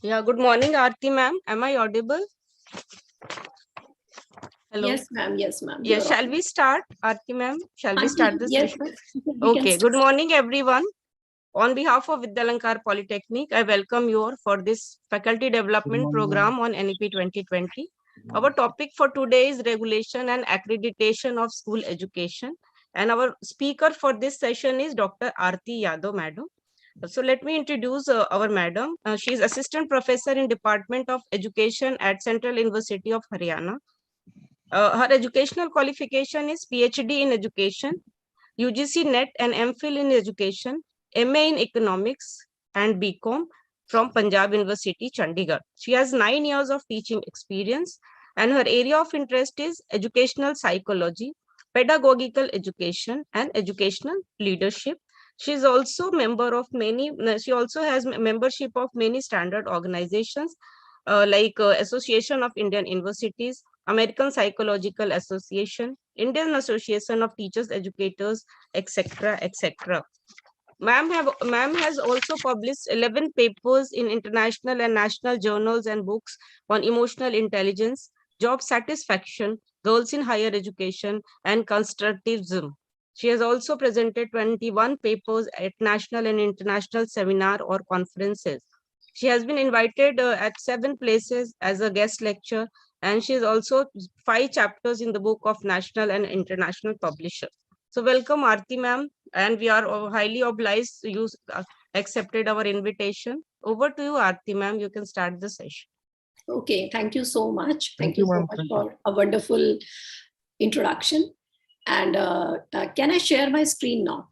Yeah, good morning, Aarti ma'am. Am I audible? Hello. Yes, ma'am. Yes, ma'am. Yes, shall we start, Aarti ma'am? Shall we start the Yes, session? we can Okay, start. good morning, everyone. On behalf of Vidyalankar Polytechnic, I welcome you all for this faculty development program on NEP 2020. Our topic for today is regulation and accreditation of school education. And our speaker for this session is Dr. Aarti Yadav, madam. So let me introduce our madam. She is assistant professor in Department of Education at Central University of Haryana. Her educational qualification is PhD in Education, UGC NET and MPhil in Education, MA in Economics and BCom from Punjab University, Chandigarh. She has 9 years of teaching experience and her area of interest is educational psychology, pedagogical education and educational leadership. She is also member of many, she also has membership of many standard organizations like Association of Indian Universities, American Psychological Association, Indian Association of Teachers, Educators, etc., etc. Ma'am has also published 11 papers in international and national journals and books on emotional intelligence, job satisfaction, girls in higher education, and constructivism. She has also presented 21 papers at national and international seminar or conferences. She has been invited at 7 places as a guest lecturer, and she is also 5 chapters in the book of national and international publishers. So welcome, Aarti ma'am, and we are highly obliged you accepted our invitation. Over to you, Aarti ma'am. You can start the session. Okay, thank you so much. Thank Thank you you, so ma'am. much Thank for a wonderful introduction. And can I share my screen now?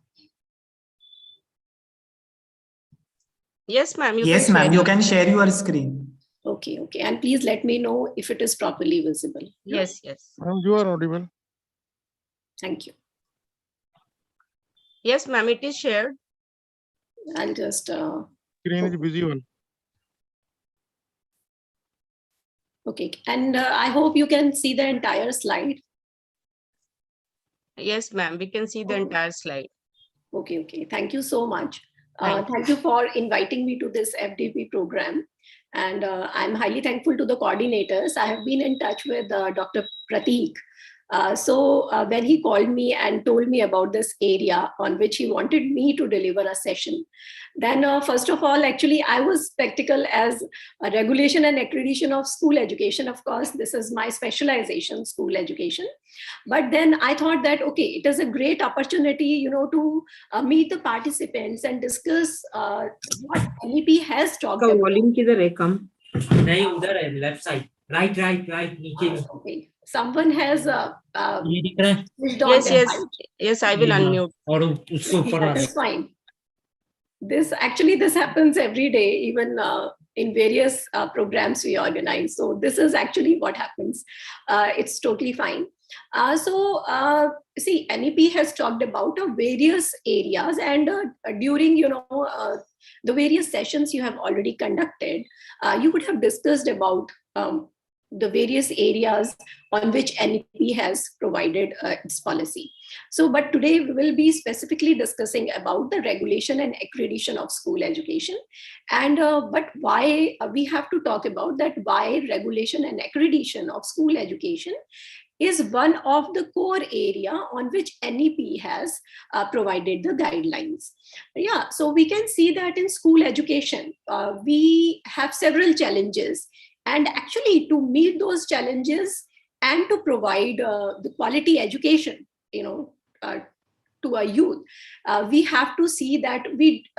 Yes, ma'am. Yes, ma'am. You can share your screen. Okay, okay. And please let me know if it is properly visible. Yes, yes. You are audible. Thank you. Yes, ma'am. It is shared. I'll just. Screen is visible. Okay, and I hope you can see the entire slide. Yes, ma'am. We can see the entire slide. Okay, okay. Thank you so much. Thank Thank you for inviting me to this FDP program. And I'm highly thankful to the coordinators. I have been in touch with Dr. Prateek. So when he called me and told me about this area on which he wanted me to deliver a session, then first of all, actually, I was spectacle as a regulation and accreditation of school education. Of course, this is my specialization, school education. But then I thought that, okay, it is a great opportunity, to meet the participants and discuss what NEP has talked about. volume किधर है कम? नहीं उधर है left side right नीचे में. Okay, someone has ये दिख रहा है? Yes, I will unmute. और उसको ऊपर that is fine. This happens every day, even in various programs we organize. So this is actually what happens. It's totally fine. See, NEP has talked about various areas, and during the various sessions you have already conducted, you would have discussed about the various areas on which NEP has provided its policy. So, but today we will be specifically discussing about the regulation and accreditation of school education. And but why we have to talk about that, why regulation and accreditation of school education is one of the core area on which NEP has provided the guidelines. Yeah, so we can see that in school education, we have several challenges. And actually, to meet those challenges and to provide the quality education, to a youth, we have to see that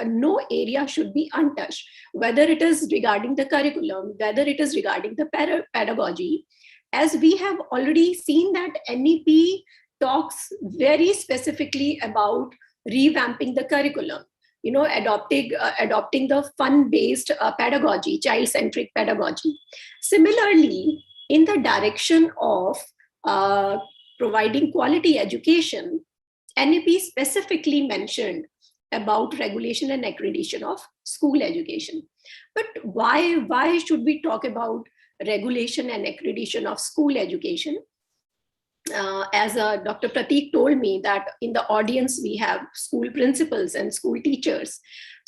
no area should be untouched, whether it is regarding the curriculum, whether it is regarding the pedagogy. As we have already seen that NEP talks very specifically about revamping the curriculum, adopting the fun-based pedagogy, child-centric pedagogy. Similarly, in the direction of providing quality education, NEP specifically mentioned about regulation and accreditation of school education. But why should we talk about regulation and accreditation of school education? As Dr. Prateek told me that in the audience we have school principals and school teachers.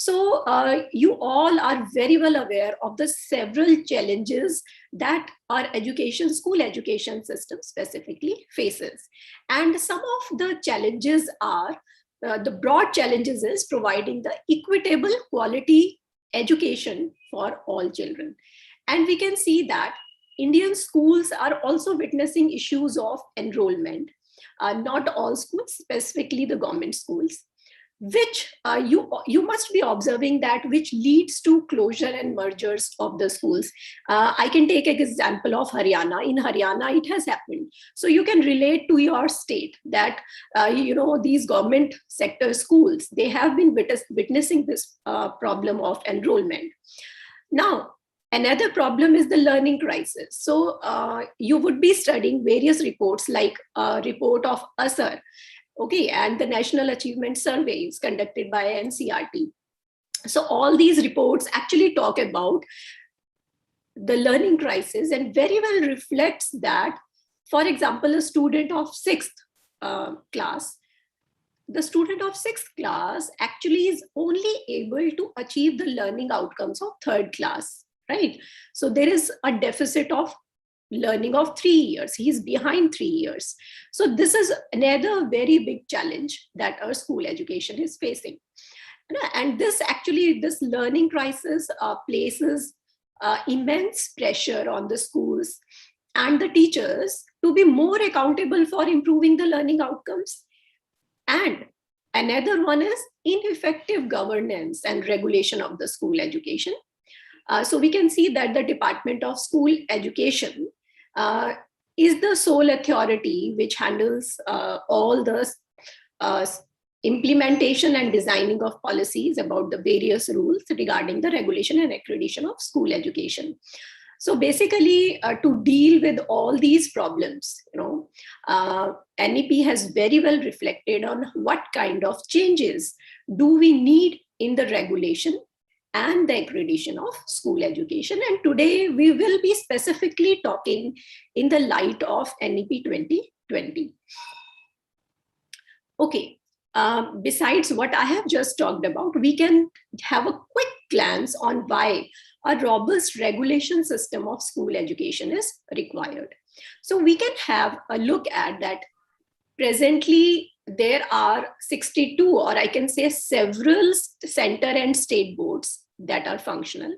So you all are very well aware of the several challenges that our school education system specifically faces. And some of the challenges are, the broad challenges is providing the equitable quality education for all children. And we can see that Indian schools are also witnessing issues of enrollment. Not all schools, specifically the government schools, which you must be observing that which leads to closure and mergers of the schools. I can take an example of Haryana. In Haryana, it has happened. So you can relate to your state that, these government sector schools, they have been witnessing this problem of enrollment. Now, another problem is the learning crisis. So you would be studying various reports like a report of ASAR, okay, and the National Achievement Surveys conducted by NCRT. So all these reports actually talk about the learning crisis and very well reflects that, for example, a student of sixth class, the student of sixth class actually is only able to achieve the learning outcomes of third class, right? So there is a deficit of learning of 3 years. He's behind 3 years. So this is another very big challenge that our school education is facing. And this learning crisis places immense pressure on the schools and the teachers to be more accountable for improving the learning outcomes. And another one is ineffective governance and regulation of the school education. So we can see that the Department of School Education is the sole authority which handles all the implementation and designing of policies about the various rules regarding the regulation and accreditation of school education. So basically, to deal with all these problems, NEP has very well reflected on what kind of changes do we need in the regulation and the accreditation of school education. And today we will be specifically talking in the light of NEP 2020. Okay, besides what I have just talked about, we can have a quick glance on why a robust regulation system of school education is required. So we can have a look at that. Presently, there are 62, or I can say several center and state boards that are functional.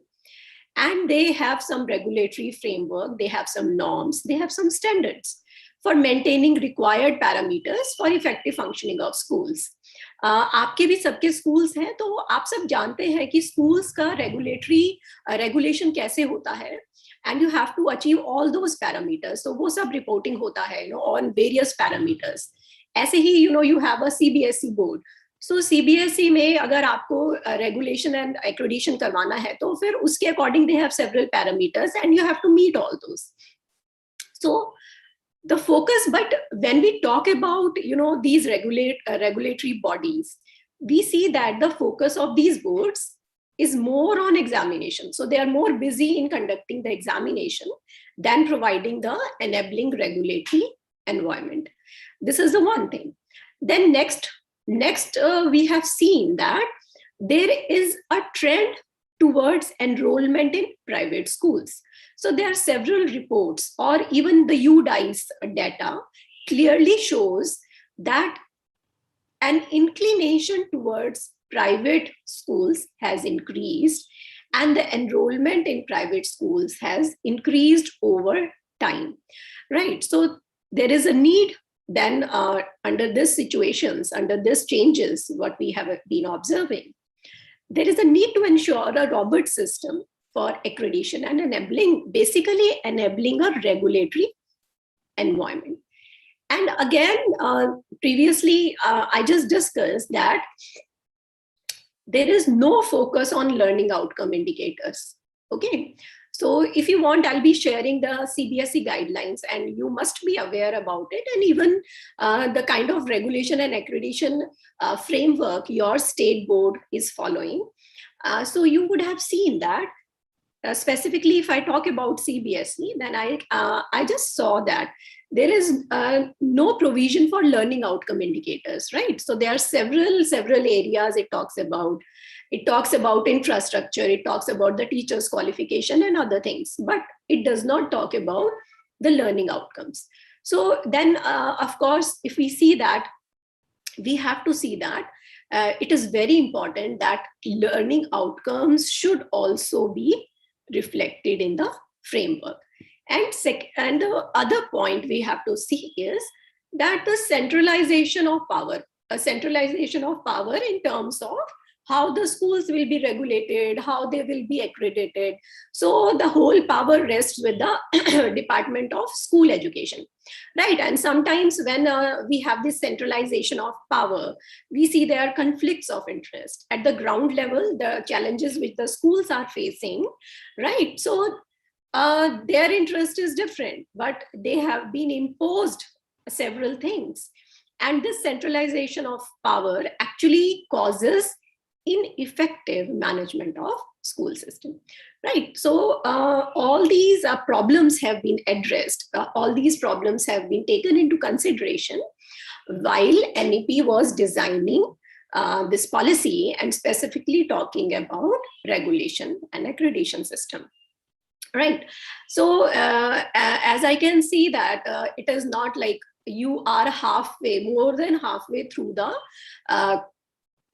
And they have some regulatory framework, they have some norms, they have some standards for maintaining required parameters for effective functioning of schools. आपके भी सबके schools हैं, तो आप सब जानते हैं कि schools का regulation कैसे होता है, and you have to achieve all those parameters. So वो सब reporting होता है, on various parameters. ऐसे ही, you have a CBSE board. So CBSE में अगर आपको regulation and accreditation करवाना है, तो फिर उसके according they have several parameters and you have to meet all those. So the focus, but when we talk about these regulatory bodies, we see that the focus of these boards is more on examination. So they are more busy in conducting the examination than providing the enabling regulatory environment. This is the one thing. Then next we have seen that there is a trend towards enrollment in private schools. So there are several reports, or even the UDICE data clearly shows that an inclination towards private schools has increased, and the enrollment in private schools has increased over time, right? So there is a need then under these situations, under these changes, what we have been observing, there is a need to ensure a robust system for accreditation and basically enabling a regulatory environment. And again, previously, I just discussed that there is no focus on learning outcome indicators. Okay, so if you want, I'll be sharing the CBSE guidelines and you must be aware about it, and even the kind of regulation and accreditation framework your state board is following. So you would have seen that specifically, if I talk about CBSE, then I just saw that there is no provision for learning outcome indicators, right? So there are several areas it talks about. It talks about infrastructure, it talks about the teacher's qualification and other things, but it does not talk about the learning outcomes. So then, of course, if we see that, we have to see that it is very important that learning outcomes should also be reflected in the framework. And the other point we have to see is that the centralization of power, a centralization of power in terms of how the schools will be regulated, how they will be accredited. So the whole power rests with the Department of School Education, right? And sometimes when we have this centralization of power, we see there are conflicts of interest at the ground level, the challenges which the schools are facing, right? So their interest is different, but they have been imposed several things. And this centralization of power actually causes ineffective management of school system, right? So all these problems have been addressed. All these problems have been taken into consideration while NEP was designing this policy and specifically talking about regulation and accreditation system. Right. So as I can see that it is not like you are more than halfway through the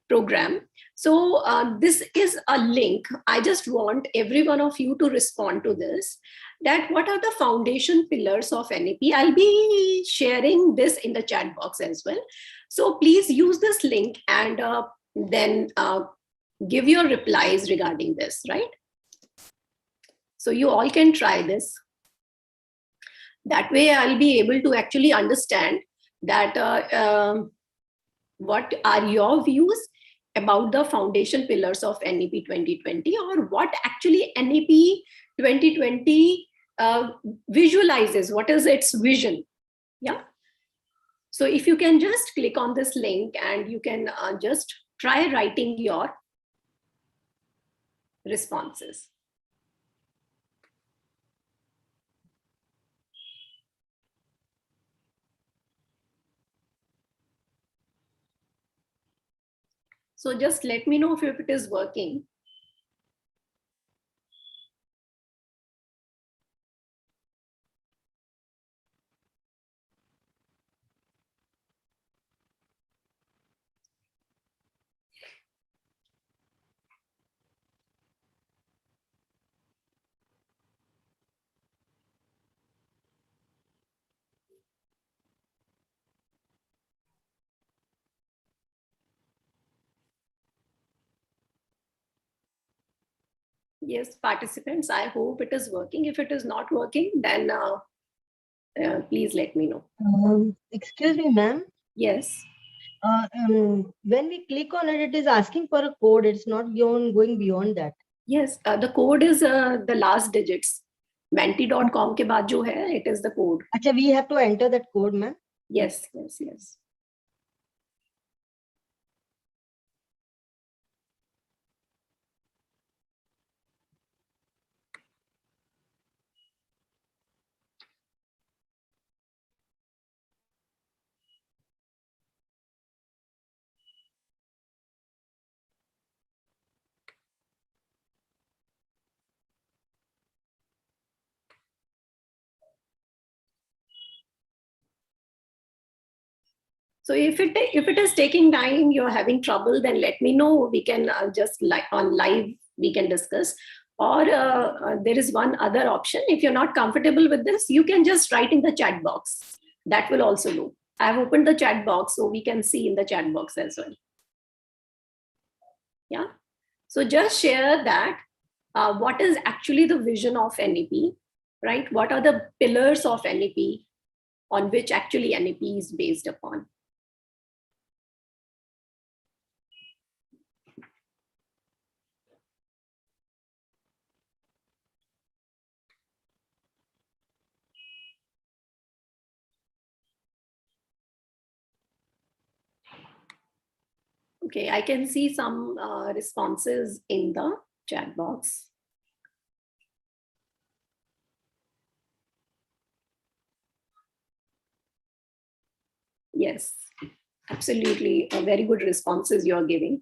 program. So this is a link. I just want every one of you to respond to this, that what are the foundation pillars of NEP? I'll be sharing this in the chat box as well. So please use this link and then give your replies regarding this, right? So you all can try this. That way I'll be able to actually understand that what are your views about the foundation pillars of NEP 2020, or what actually NEP 2020 visualizes, what is its vision. Yeah. So if you can just click on this link and you can just try writing your responses. So just let me know if it is working. Yes, participants, I hope it is working. If it is not working, then please let me know. Excuse me, ma'am. Yes. When we click on it, it is asking for a code. It's not going beyond that. Yes, the code is the last digits. Menti.com ke baad jo hai, it is the code. Achha, we have to enter that code, ma'am. Yes, yes, yes. So if it is taking time, you're having trouble, then let me know. We can just on live, we can discuss. Or there is one other option. If you're not comfortable with this, you can just write in the chat box. That will also do. I've opened the chat box so we can see in the chat box as well. Yeah. So just share that what is actually the vision of NEP, right? What are the pillars of NEP on which actually NEP is based upon? Okay, I can see some responses in the chat box. Yes, absolutely. Very good responses you're giving.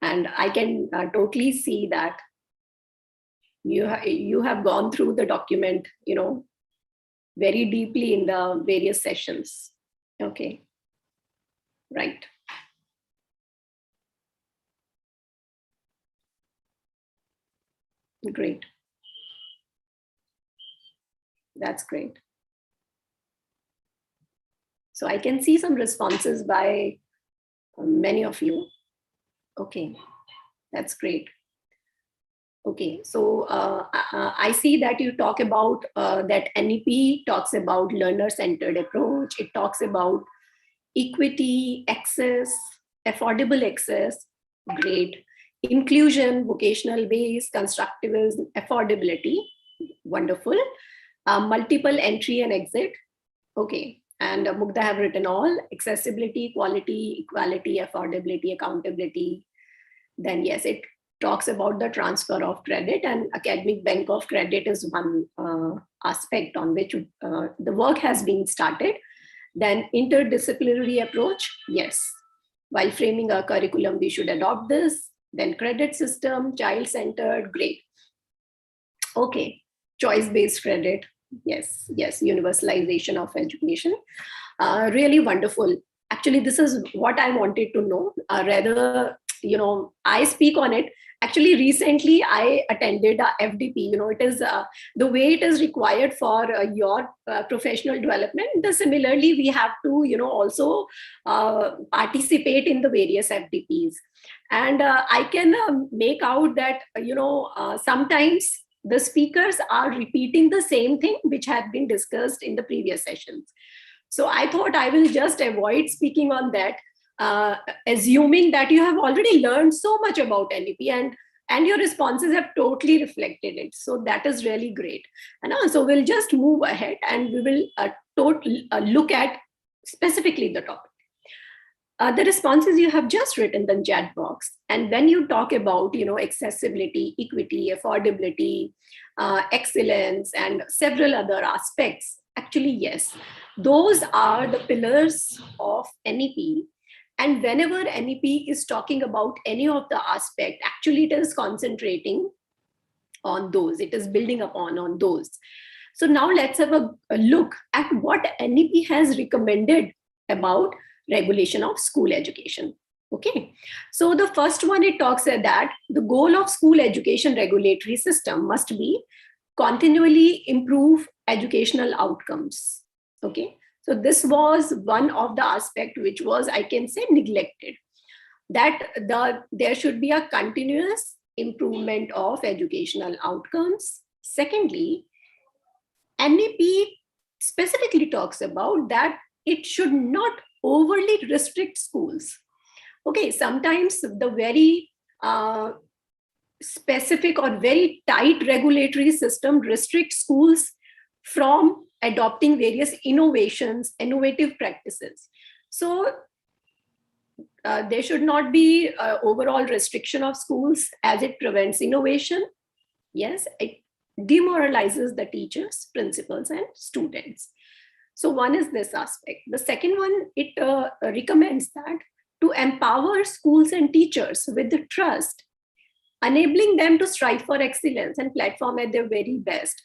And I can totally see that you have gone through the document, very deeply in the various sessions. Okay, right. Great. That's great. So I can see some responses by many of you. Okay, that's great. Okay, so I see that you talk about that NEP talks about learner-centered approach. It talks about equity, access, affordable access, great. Inclusion, vocational base, constructivism, affordability, wonderful. Multiple entry and exit, okay. And Mugdha have written all, accessibility, quality, equality, affordability, accountability. Then yes, it talks about the transfer of credit, and academic bank of credit is one aspect on which the work has been started. Then interdisciplinary approach, yes. While framing a curriculum, we should adopt this. Then credit system, child-centered, great. Okay, choice-based credit, yes, universalization of education. Really wonderful. Actually, this is what I wanted to know. Rather, I speak on it. Actually, recently I attended a FDP. It is the way it is required for your professional development. Similarly, we have to, also participate in the various FDPs. And I can make out that, sometimes the speakers are repeating the same thing which had been discussed in the previous sessions. So I thought I will just avoid speaking on that, assuming that you have already learned so much about NEP, and your responses have totally reflected it. So that is really great. And so we'll just move ahead and we will look at specifically the topic. The responses you have just written in the chat box. And when you talk about, accessibility, equity, affordability, excellence, and several other aspects, actually, yes, those are the pillars of NEP. And whenever NEP is talking about any of the aspect, actually it is concentrating on those. It is building upon on those. So now let's have a look at what NEP has recommended about regulation of school education. Okay, so the first one, it talks that the goal of school education regulatory system must be continually improve educational outcomes. Okay, so this was one of the aspect which was, I can say, neglected, that there should be a continuous improvement of educational outcomes. Secondly, NEP specifically talks about that it should not overly restrict schools. Okay, sometimes the very specific or very tight regulatory system restricts schools from adopting various innovative practices. So there should not be overall restriction of schools, as it prevents innovation. Yes, it demoralizes the teachers, principals, and students. So one is this aspect. The second one, it recommends that to empower schools and teachers with the trust, enabling them to strive for excellence and platform at their very best,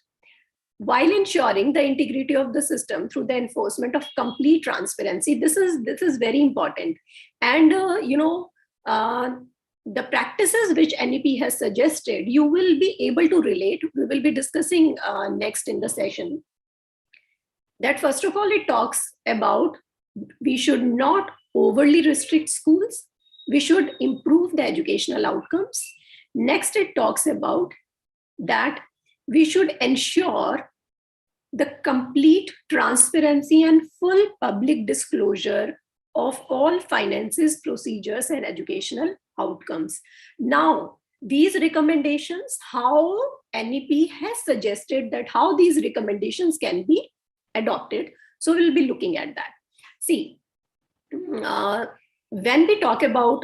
while ensuring the integrity of the system through the enforcement of complete transparency. This is very important. And the practices which NEP has suggested, you will be able to relate. We will be discussing next in the session. That first of all, it talks about we should not overly restrict schools. We should improve the educational outcomes. Next, it talks about that we should ensure the complete transparency and full public disclosure of all finances, procedures, and educational outcomes. Now, these recommendations, how NEP has suggested that how these recommendations can be adopted. So we'll be looking at that. See, when we talk about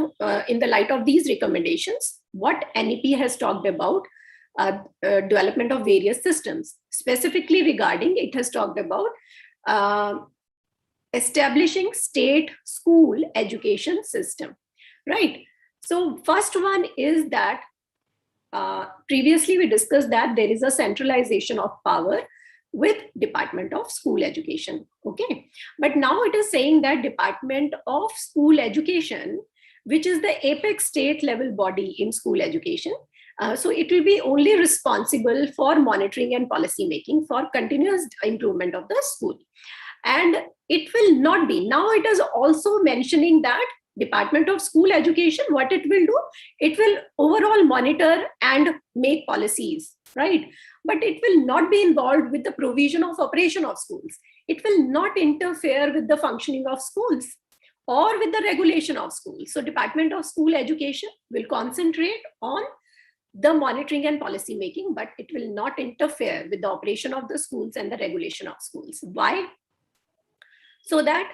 in the light of these recommendations, what NEP has talked about development of various systems, specifically regarding, it has talked about establishing state school education system, right? So first one is that previously we discussed that there is a centralization of power with Department of School Education, okay? But now it is saying that Department of School Education, which is the apex state level body in school education, so it will be only responsible for monitoring and policy making for continuous improvement of the school. And it will not be, now it is also mentioning that Department of School Education, what it will do, it will overall monitor and make policies, right? But it will not be involved with the provision of operation of schools. It will not interfere with the functioning of schools or with the regulation of schools. So Department of School Education will concentrate on the monitoring and policy making, but it will not interfere with the operation of the schools and the regulation of schools. Why? So that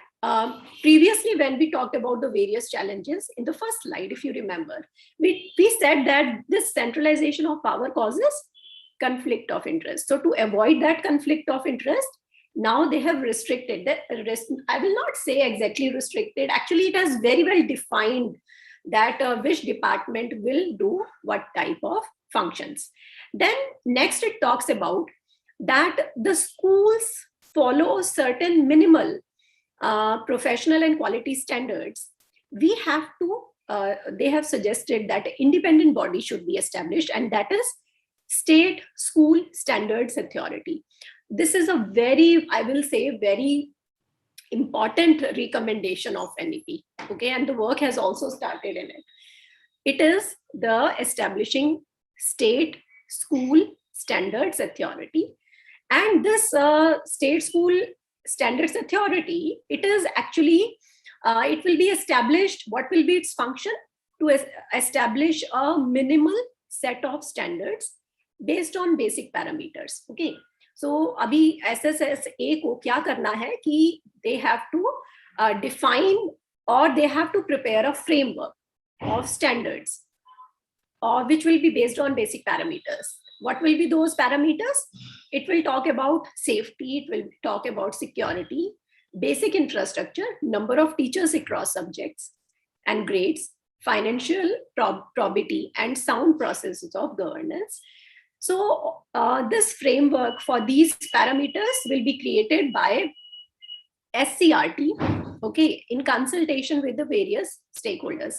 previously when we talked about the various challenges in the first slide, if you remember, we said that this centralization of power causes conflict of interest. So to avoid that conflict of interest, now they have restricted that. I will not say exactly restricted. Actually, it has very well defined that which department will do what type of functions. Then next it talks about that the schools follow certain minimal professional and quality standards. We have to, they have suggested that an independent body should be established, and that is State School Standards Authority. This is a very, I will say, very important recommendation of NEP, okay? And the work has also started in it. It is the establishing State School Standards Authority. And this State School Standards Authority, it is actually, it will be established, what will be its function? To establish a minimal set of standards based on basic parameters, okay? So abhi SSSA ko kya karna hai ki they have to define, or they have to prepare a framework of standards which will be based on basic parameters. What will be those parameters? It will talk about safety, it will talk about security, basic infrastructure, number of teachers across subjects and grades, financial probity, and sound processes of governance. So this framework for these parameters will be created by Scrt, okay, in consultation with the various stakeholders.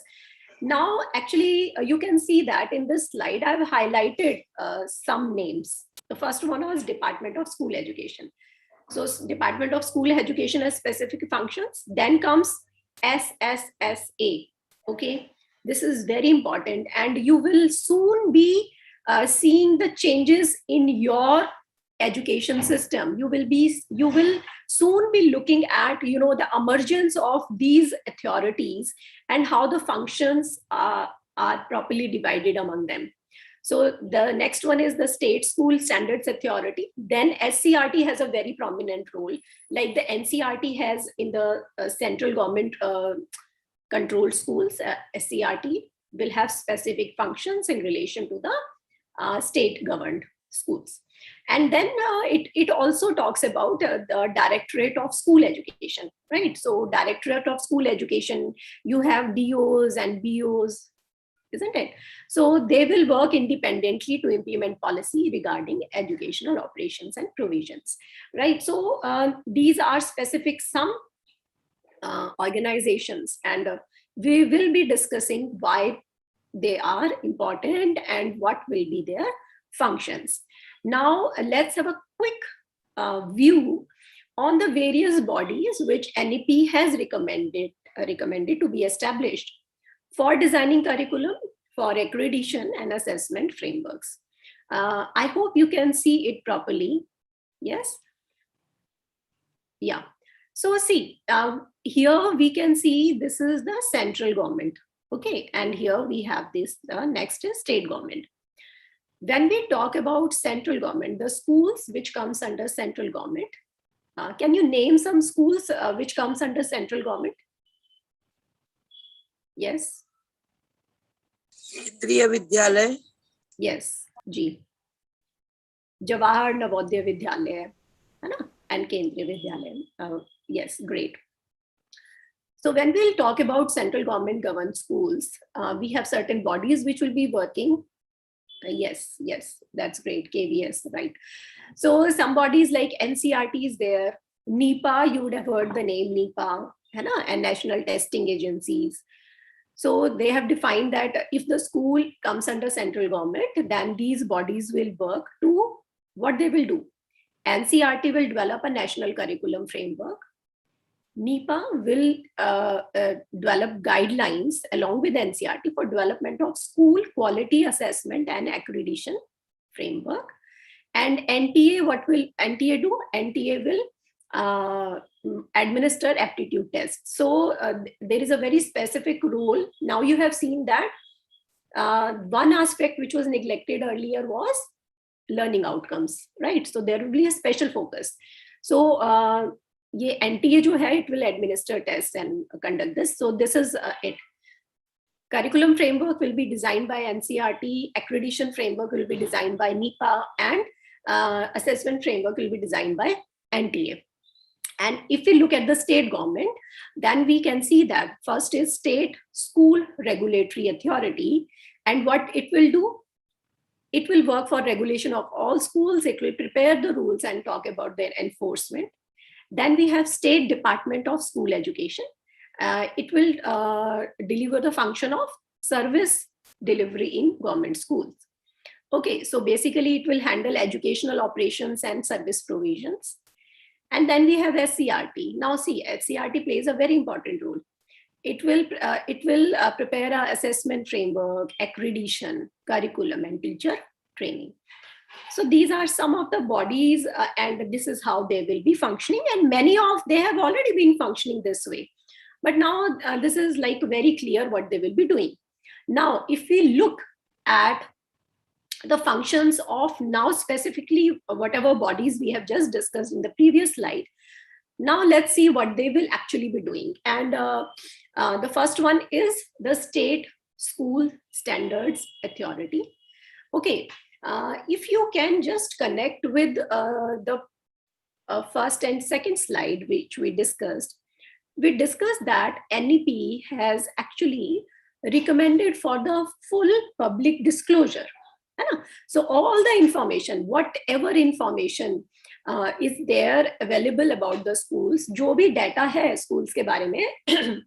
Now, actually, you can see that in this slide, I've highlighted some names. The first one was Department of School Education. So Department of School Education has specific functions. Then comes SSSA, okay? This is very important, and you will soon be seeing the changes in your education system. You will soon be looking at, you know, the emergence of these authorities and how the functions are properly divided among them. So the next one is the State School Standards Authority. Then Scrt has a very prominent role, like the NCRT has in the central government controlled schools. Scrt will have specific functions in relation to the state governed schools. And then it also talks about the Directorate of School Education, right? So Directorate of School Education, you have DOs and BOs, isn't it? So they will work independently to implement policy regarding educational operations and provisions, right? So these are specific some organizations, and we will be discussing why they are important and what will be their functions. Now let's have a quick view on the various bodies which NEP has recommended to be established for designing curriculum, for accreditation and assessment frameworks. I hope you can see it properly. Yes? Yeah. So see, here we can see this is the central government. Okay, and here we have this, next is state government. When we talk about central government, the schools which comes under central government, can you name some schools which comes under central government? Yes. Kendriya Vidyalaya. Yes, G. Jawahar Navodaya Vidyalaya, and Kendriya Vidyalaya. Yes, great. So when we'll talk about central government governed schools, we have certain bodies which will be working. Yes, that's great. KVS, right? So some bodies like NCRT is there. NEPA, you would have heard the name NEPA, and national testing agencies. So they have defined that if the school comes under central government, then these bodies will work to what they will do. NCRT will develop a national curriculum framework. NEPA will develop guidelines along with NCRT for development of school quality assessment and accreditation framework. And NTA, what will NTA do? NTA will administer aptitude tests. So there is a very specific role. Now you have seen that one aspect which was neglected earlier was learning outcomes, right? So there will be a special focus. So ये NTA जो है, it will administer tests and conduct this. So this is it. Curriculum framework will be designed by NCRT, accreditation framework will be designed by NEPA, and assessment framework will be designed by NTA. And if we look at the state government, then we can see that first is State School Regulatory Authority. And what it will do, it will work for regulation of all schools. It will prepare the rules and talk about their enforcement. Then we have State Department of School Education. It will deliver the function of service delivery in government schools. Okay, so basically it will handle educational operations and service provisions. And then we have SCRT. Now see, SCRT plays a very important role. It will prepare an assessment framework, accreditation, curriculum, and teacher training. So these are some of the bodies, and this is how they will be functioning. And many of they have already been functioning this way. But now this is like very clear what they will be doing. Now, if we look at the functions of now specifically whatever bodies we have just discussed in the previous slide, now let's see what they will actually be doing. And the first one is the State School Standards Authority. Okay, if you can just connect with the first and second slide, which we discussed that NEP has actually recommended for the full public disclosure. So all the information, whatever information is there available about the schools, जो भी data है schools के बारे में,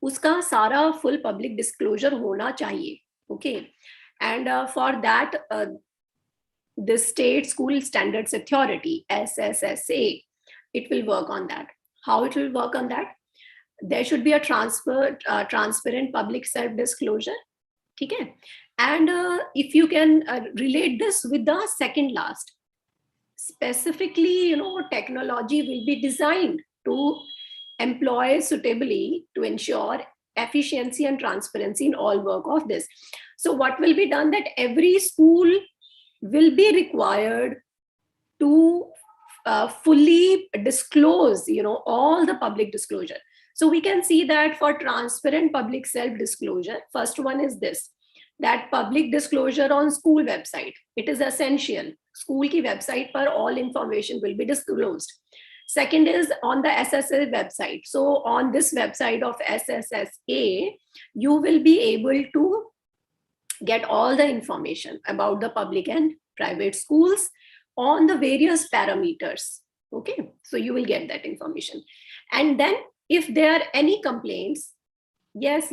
उसका सारा full public disclosure होना चाहिए. Okay, and for that, the State School Standards Authority, SSSA, it will work on that. How it will work on that? There should be a transparent public self-disclosure. Okay? And if you can relate this with the second last, specifically, technology will be designed to employ suitably to ensure efficiency and transparency in all work of this. So what will be done, that every school will be required to fully disclose, all the public disclosure. So we can see that for transparent public self-disclosure, first one is this, that public disclosure on school website. It is essential. School ki website par all information will be disclosed. Second is on the SSA website. So on this website of SSSA, you will be able to get all the information about the public and private schools on the various parameters. Okay, so you will get that information. And then if there are any complaints, yes,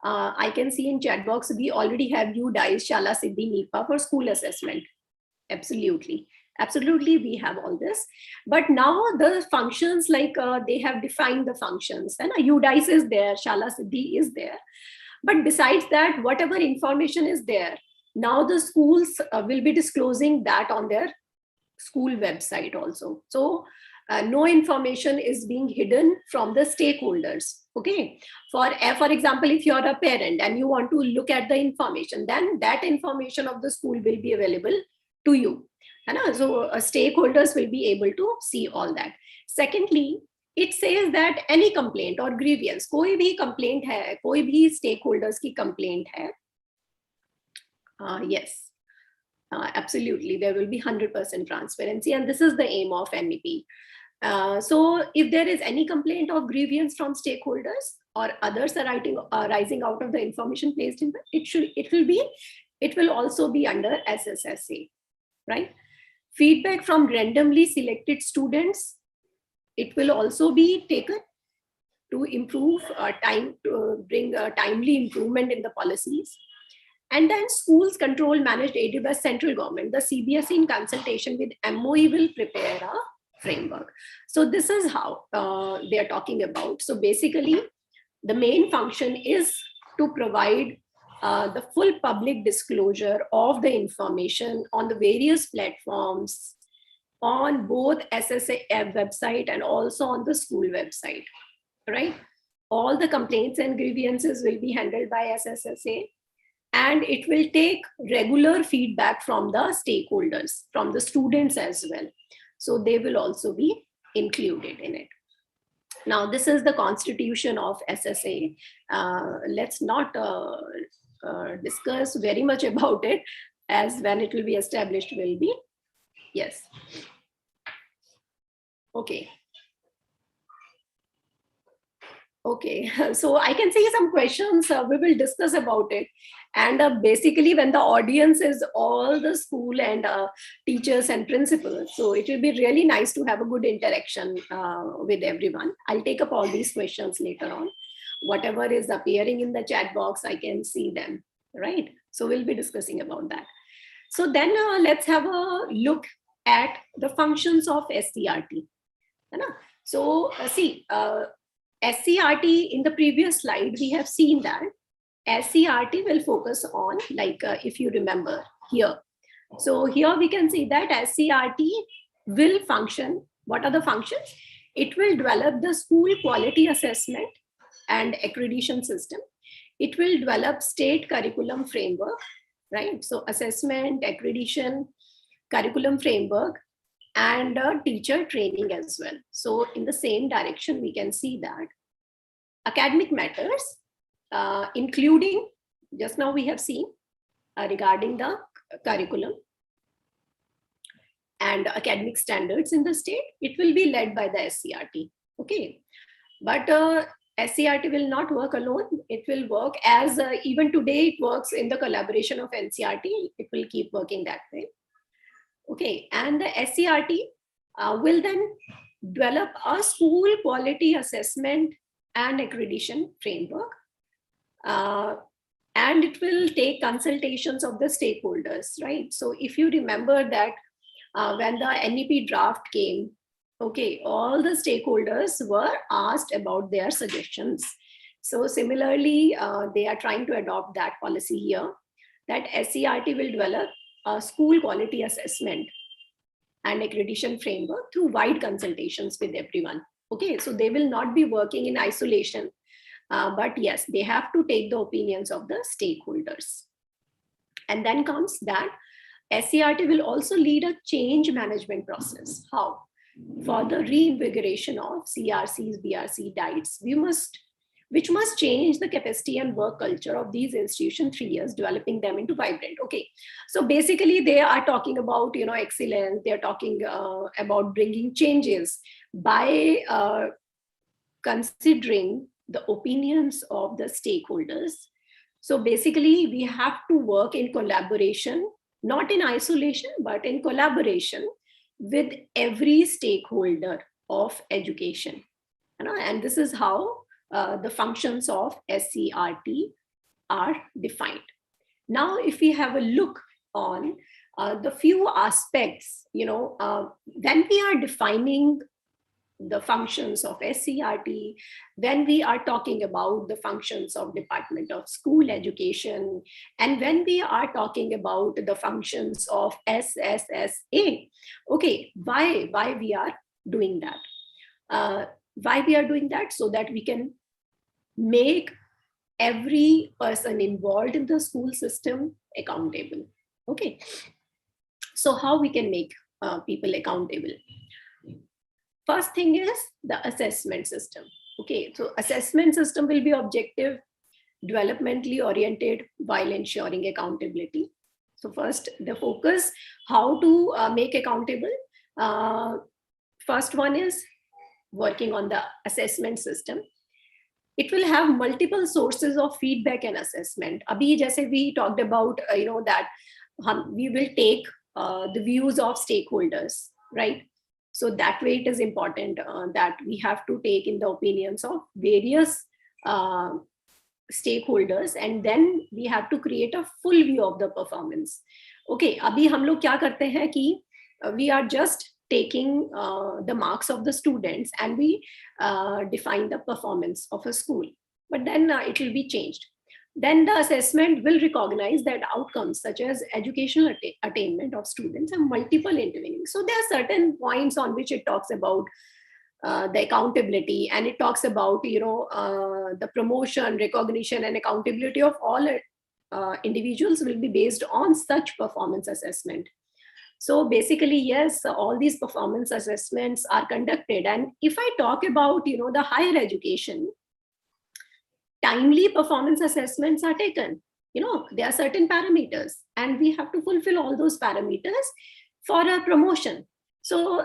I can see in chat box, we already have UDICE, Shala Siddhi, NEPA for school assessment. Absolutely, we have all this. But now the functions, like they have defined the functions, and UDICE is there, Shala Siddhi is there. But besides that, whatever information is there, now the schools will be disclosing that on their school website also. So no information is being hidden from the stakeholders. Okay, for example, if you're a parent and you want to look at the information, then that information of the school will be available to you. So stakeholders will be able to see all that. Secondly, it says that any complaint or grievance, कोई भी complaint है, कोई भी stakeholders की complaint है, yes, absolutely, there will be 100% transparency, and this is the aim of NEP. So if there is any complaint or grievance from stakeholders or others arising out of the information placed in it will also be under SSSA, right? Feedback from randomly selected students, it will also be taken to improve to bring a timely improvement in the policies. And then schools control managed aided by central government. The CBSE in consultation with MOE will prepare a framework. So this is how they are talking about. So basically, the main function is to provide the full public disclosure of the information on the various platforms on both SSA website and also on the school website, right? All the complaints and grievances will be handled by SSSA, and it will take regular feedback from the stakeholders, from the students as well. So they will also be included in it. Now, this is the constitution of SSA. Let's not discuss very much about it, as when it will be established will be. Yes. Okay. Okay, so I can see some questions. We will discuss about it. And basically, when the audience is all the school and teachers and principals, so it will be really nice to have a good interaction with everyone. I'll take up all these questions later on. Whatever is appearing in the chat box, I can see them, right? So we'll be discussing about that. So then let's have a look at the functions of SCRT. So see, SCRT in the previous slide, we have seen that SCRT will focus on, like if you remember here. So here we can see that SCRT will function. What are the functions? It will develop the school quality assessment and accreditation system. It will develop state curriculum framework, right? So assessment, accreditation, curriculum framework, and teacher training as well. So in the same direction, we can see that academic matters, including, just now we have seen regarding the curriculum and academic standards in the state, it will be led by the SCRT. Okay, but SCRT will not work alone. It will work as even today it works in the collaboration of NCRT. It will keep working that way. Okay, and the SCRT will then develop a school quality assessment and accreditation framework. And it will take consultations of the stakeholders, right? So if you remember that when the NEP draft came, okay, all the stakeholders were asked about their suggestions. So similarly, they are trying to adopt that policy here, that SCRT will develop a school quality assessment and accreditation framework through wide consultations with everyone. Okay, so they will not be working in isolation, but yes, they have to take the opinions of the stakeholders. And then comes that SCRT will also lead a change management process. How? For the reinvigoration of CRCs, BRC diets, which must change the capacity and work culture of these institutions 3 years, developing them into vibrant. Okay, so basically they are talking about, you know, excellence. They are talking about bringing changes by considering the opinions of the stakeholders. So basically we have to work in collaboration, not in isolation, but in collaboration with every stakeholder of education. And this is how the functions of SCRT are defined. Now, if we have a look on the few aspects, when we are defining the functions of SCRT, when we are talking about the functions of Department of School Education, and when we are talking about the functions of SSSA, okay, why we are doing that? Why we are doing that? So that we can make every person involved in the school system accountable. Okay, so how we can make people accountable? First thing is the assessment system. Okay, so assessment system will be objective, developmentally oriented while ensuring accountability. So first, the focus, how to make accountable. First one is working on the assessment system. It will have multiple sources of feedback and assessment. Abhi, jaise we talked about, that we will take the views of stakeholders, right? So that way it is important that we have to take in the opinions of various stakeholders, and then we have to create a full view of the performance. Okay, abhi hum log kya karte hain ki we are just taking the marks of the students and we define the performance of a school, but then it will be changed. Then the assessment will recognize that outcomes such as educational attainment of students have multiple intervening. So there are certain points on which it talks about the accountability, and it talks about the promotion, recognition, and accountability of all individuals will be based on such performance assessment. So basically, yes, all these performance assessments are conducted. And if I talk about, the higher education, timely performance assessments are taken. There are certain parameters and we have to fulfill all those parameters for a promotion. So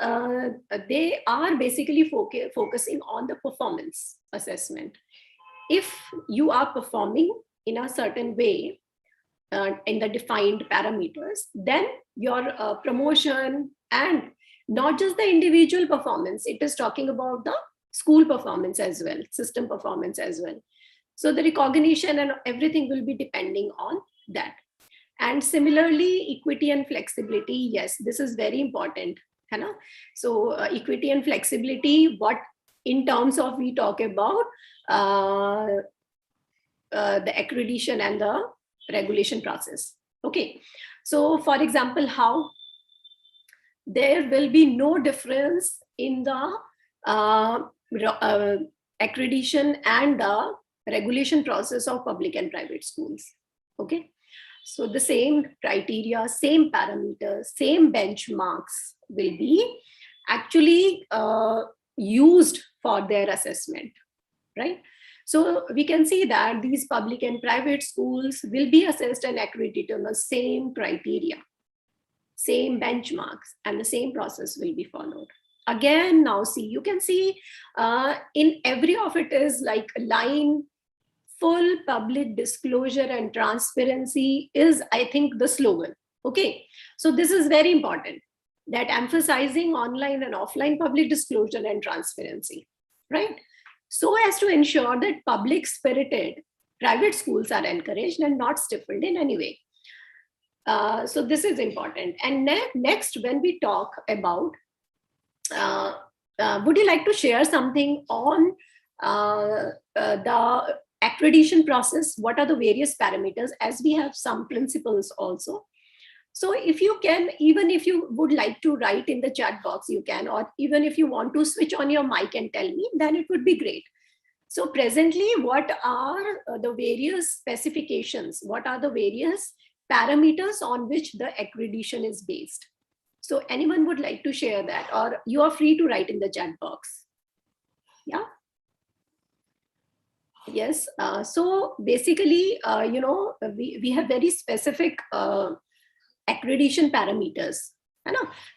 they are basically focusing on the performance assessment. If you are performing in a certain way, in the defined parameters, then your promotion, and not just the individual performance, it is talking about the school performance as well, system performance as well. So the recognition and everything will be depending on that. And similarly, equity and flexibility, yes, this is very important. So equity and flexibility, what in terms of we talk about the accreditation and the regulation process. Okay, so for example, how there will be no difference in the accreditation and the regulation process of public and private schools. Okay, so the same criteria, same parameters, same benchmarks will be actually used for their assessment, right? So we can see that these public and private schools will be assessed and accredited on the same criteria, same benchmarks, and the same process will be followed. Again, now see, you can see in every of it is like a line, full public disclosure and transparency is, I think, the slogan. Okay, so this is very important, that emphasizing online and offline public disclosure and transparency, right? So as to ensure that public spirited private schools are encouraged and not stifled in any way. So this is important. And next, when we talk about, would you like to share something on the accreditation process? What are the various parameters, as we have some principles also? So if you can, even if you would like to write in the chat box, you can, or even if you want to switch on your mic and tell me, then it would be great. So presently, what are the various specifications? What are the various parameters on which the accreditation is based? So anyone would like to share that, or you are free to write in the chat box. Yeah. Yes. So basically, we have very specific accreditation parameters.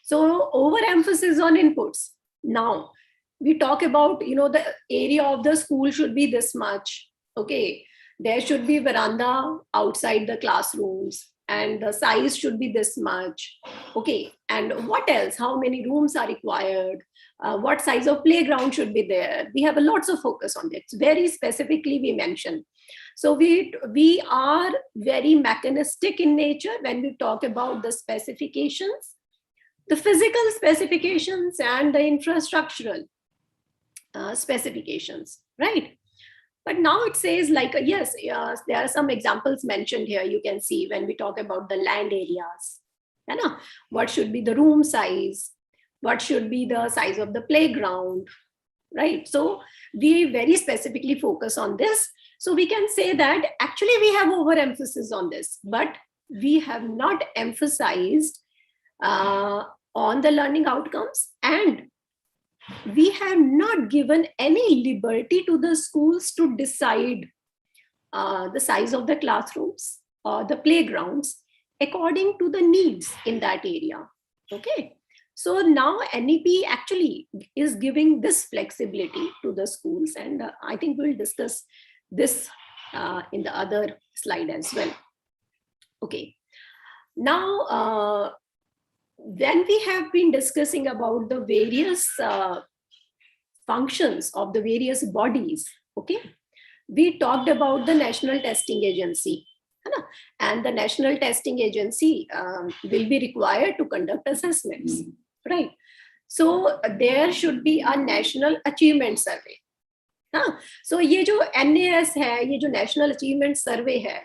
So overemphasis on inputs. Now we talk about, the area of the school should be this much. Okay, there should be veranda outside the classrooms, and the size should be this much. Okay, and what else? How many rooms are required? What size of playground should be there? We have a lots of focus on that. Very specifically we mention. So we are very mechanistic in nature when we talk about the specifications, the physical specifications and the infrastructural specifications, right? But now it says like, yes, there are some examples mentioned here. You can see when we talk about the land areas, what should be the room size, what should be the size of the playground, right? So we very specifically focus on this. So we can say that actually we have overemphasis on this, but we have not emphasized on the learning outcomes, and we have not given any liberty to the schools to decide the size of the classrooms or the playgrounds according to the needs in that area. Okay, So now NEP actually is giving this flexibility to the schools, and I think we'll discuss this in the other slide as well. Okay. Now, when we have been discussing about the various functions of the various bodies, okay, we talked about the National Testing Agency, and the National Testing Agency will be required to conduct assessments, right? So there should be a National Achievement Survey. So ये जो NAS है, ये जो National Achievement Survey है,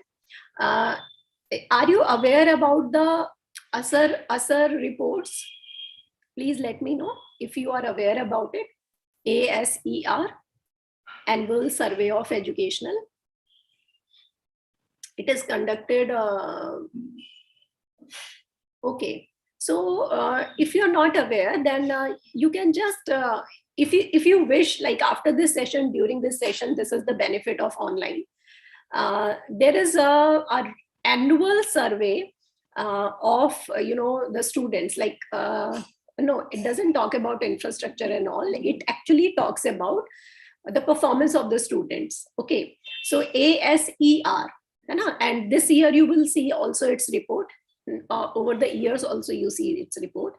are you aware about the ASER reports? Please let me know if you are aware about it. ASER, Annual Survey of Educational. It is conducted. Okay. So if you're not aware, then you can just, if you wish, like after this session, during this session, this is the benefit of online. There is a annual survey of the students, like no, it doesn't talk about infrastructure and all. It actually talks about the performance of the students. Okay, so ASER, and this year you will see also its report. Over the years also you see its report.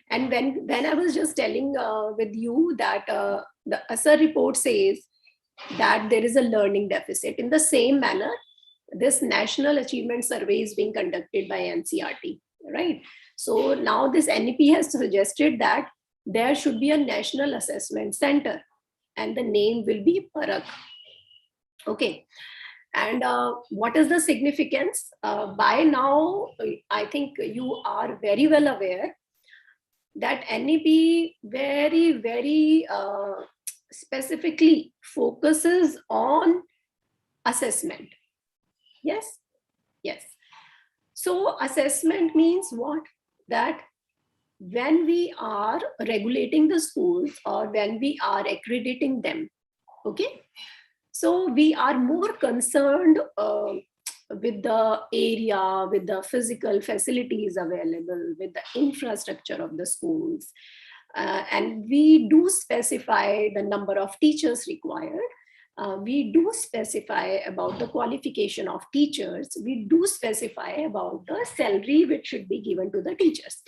And when I was just telling with you that the ASER report says that there is a learning deficit, in the same manner this National Achievement Survey is being conducted by NCERT, right? So now this NEP has suggested that there should be a National Assessment Center, and the name will be PARAK. Okay. And what is the significance? By now, I think you are very well aware that NEP very, very specifically focuses on assessment. Yes? Yes. So assessment means what? That when we are regulating the schools or when we are accrediting them, okay? So we are more concerned with the area, with the physical facilities available, with the infrastructure of the schools. And we do specify the number of teachers required. We do specify about the qualification of teachers. We do specify about the salary which should be given to the teachers.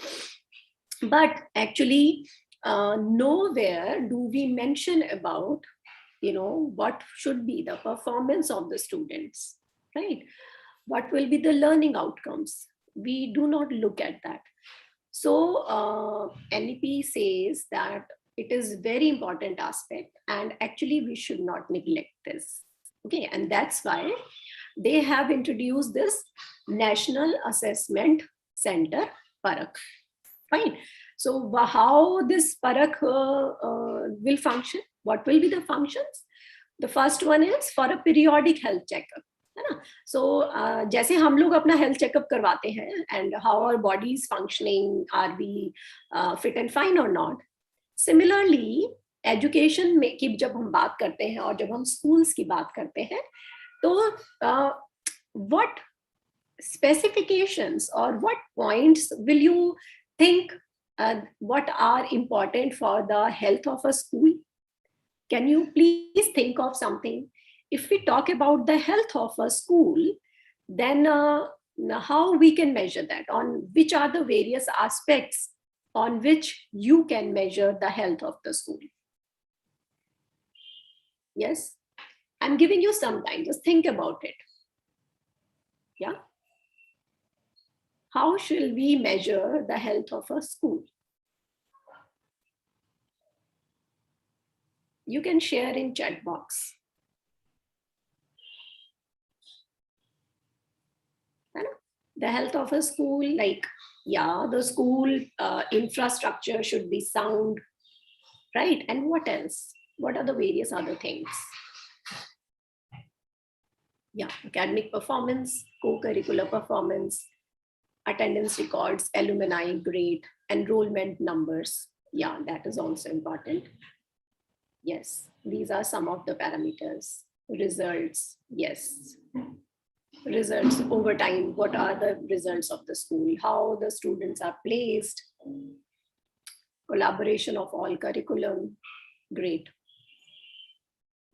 But actually, nowhere do we mention about what should be the performance of the students, right? What will be the learning outcomes? We do not look at that. So NEP says that it is very important aspect, and actually we should not neglect this. Okay, and that's why they have introduced this National Assessment Center, PARAK. Fine. So how this PARAK will function? What will be the functions? The first one is for a periodic health checkup. So जैसे हम लोग अपना health checkup करवाते हैं, and how our body is functioning, are we fit and fine or not? Similarly, education में की जब हम बात करते हैं और जब हम schools की बात करते हैं, तो what specifications or what points will you think what are important for the health of a school? Can you please think of something? If we talk about the health of a school, then how we can measure that? On which are the various aspects on which you can measure the health of the school? Yes, I'm giving you some time, just think about it. Yeah. How shall we measure the health of a school? You can share in chat box. The health of a school, like, yeah, the school infrastructure should be sound, right? And what else? What are the various other things? Yeah, academic performance, co-curricular performance, attendance records, alumni grade, enrollment numbers. Yeah, that is also important. Yes, these are some of the parameters. Results, yes. Results over time, what are the results of the school, how the students are placed, collaboration of all curriculum. Great.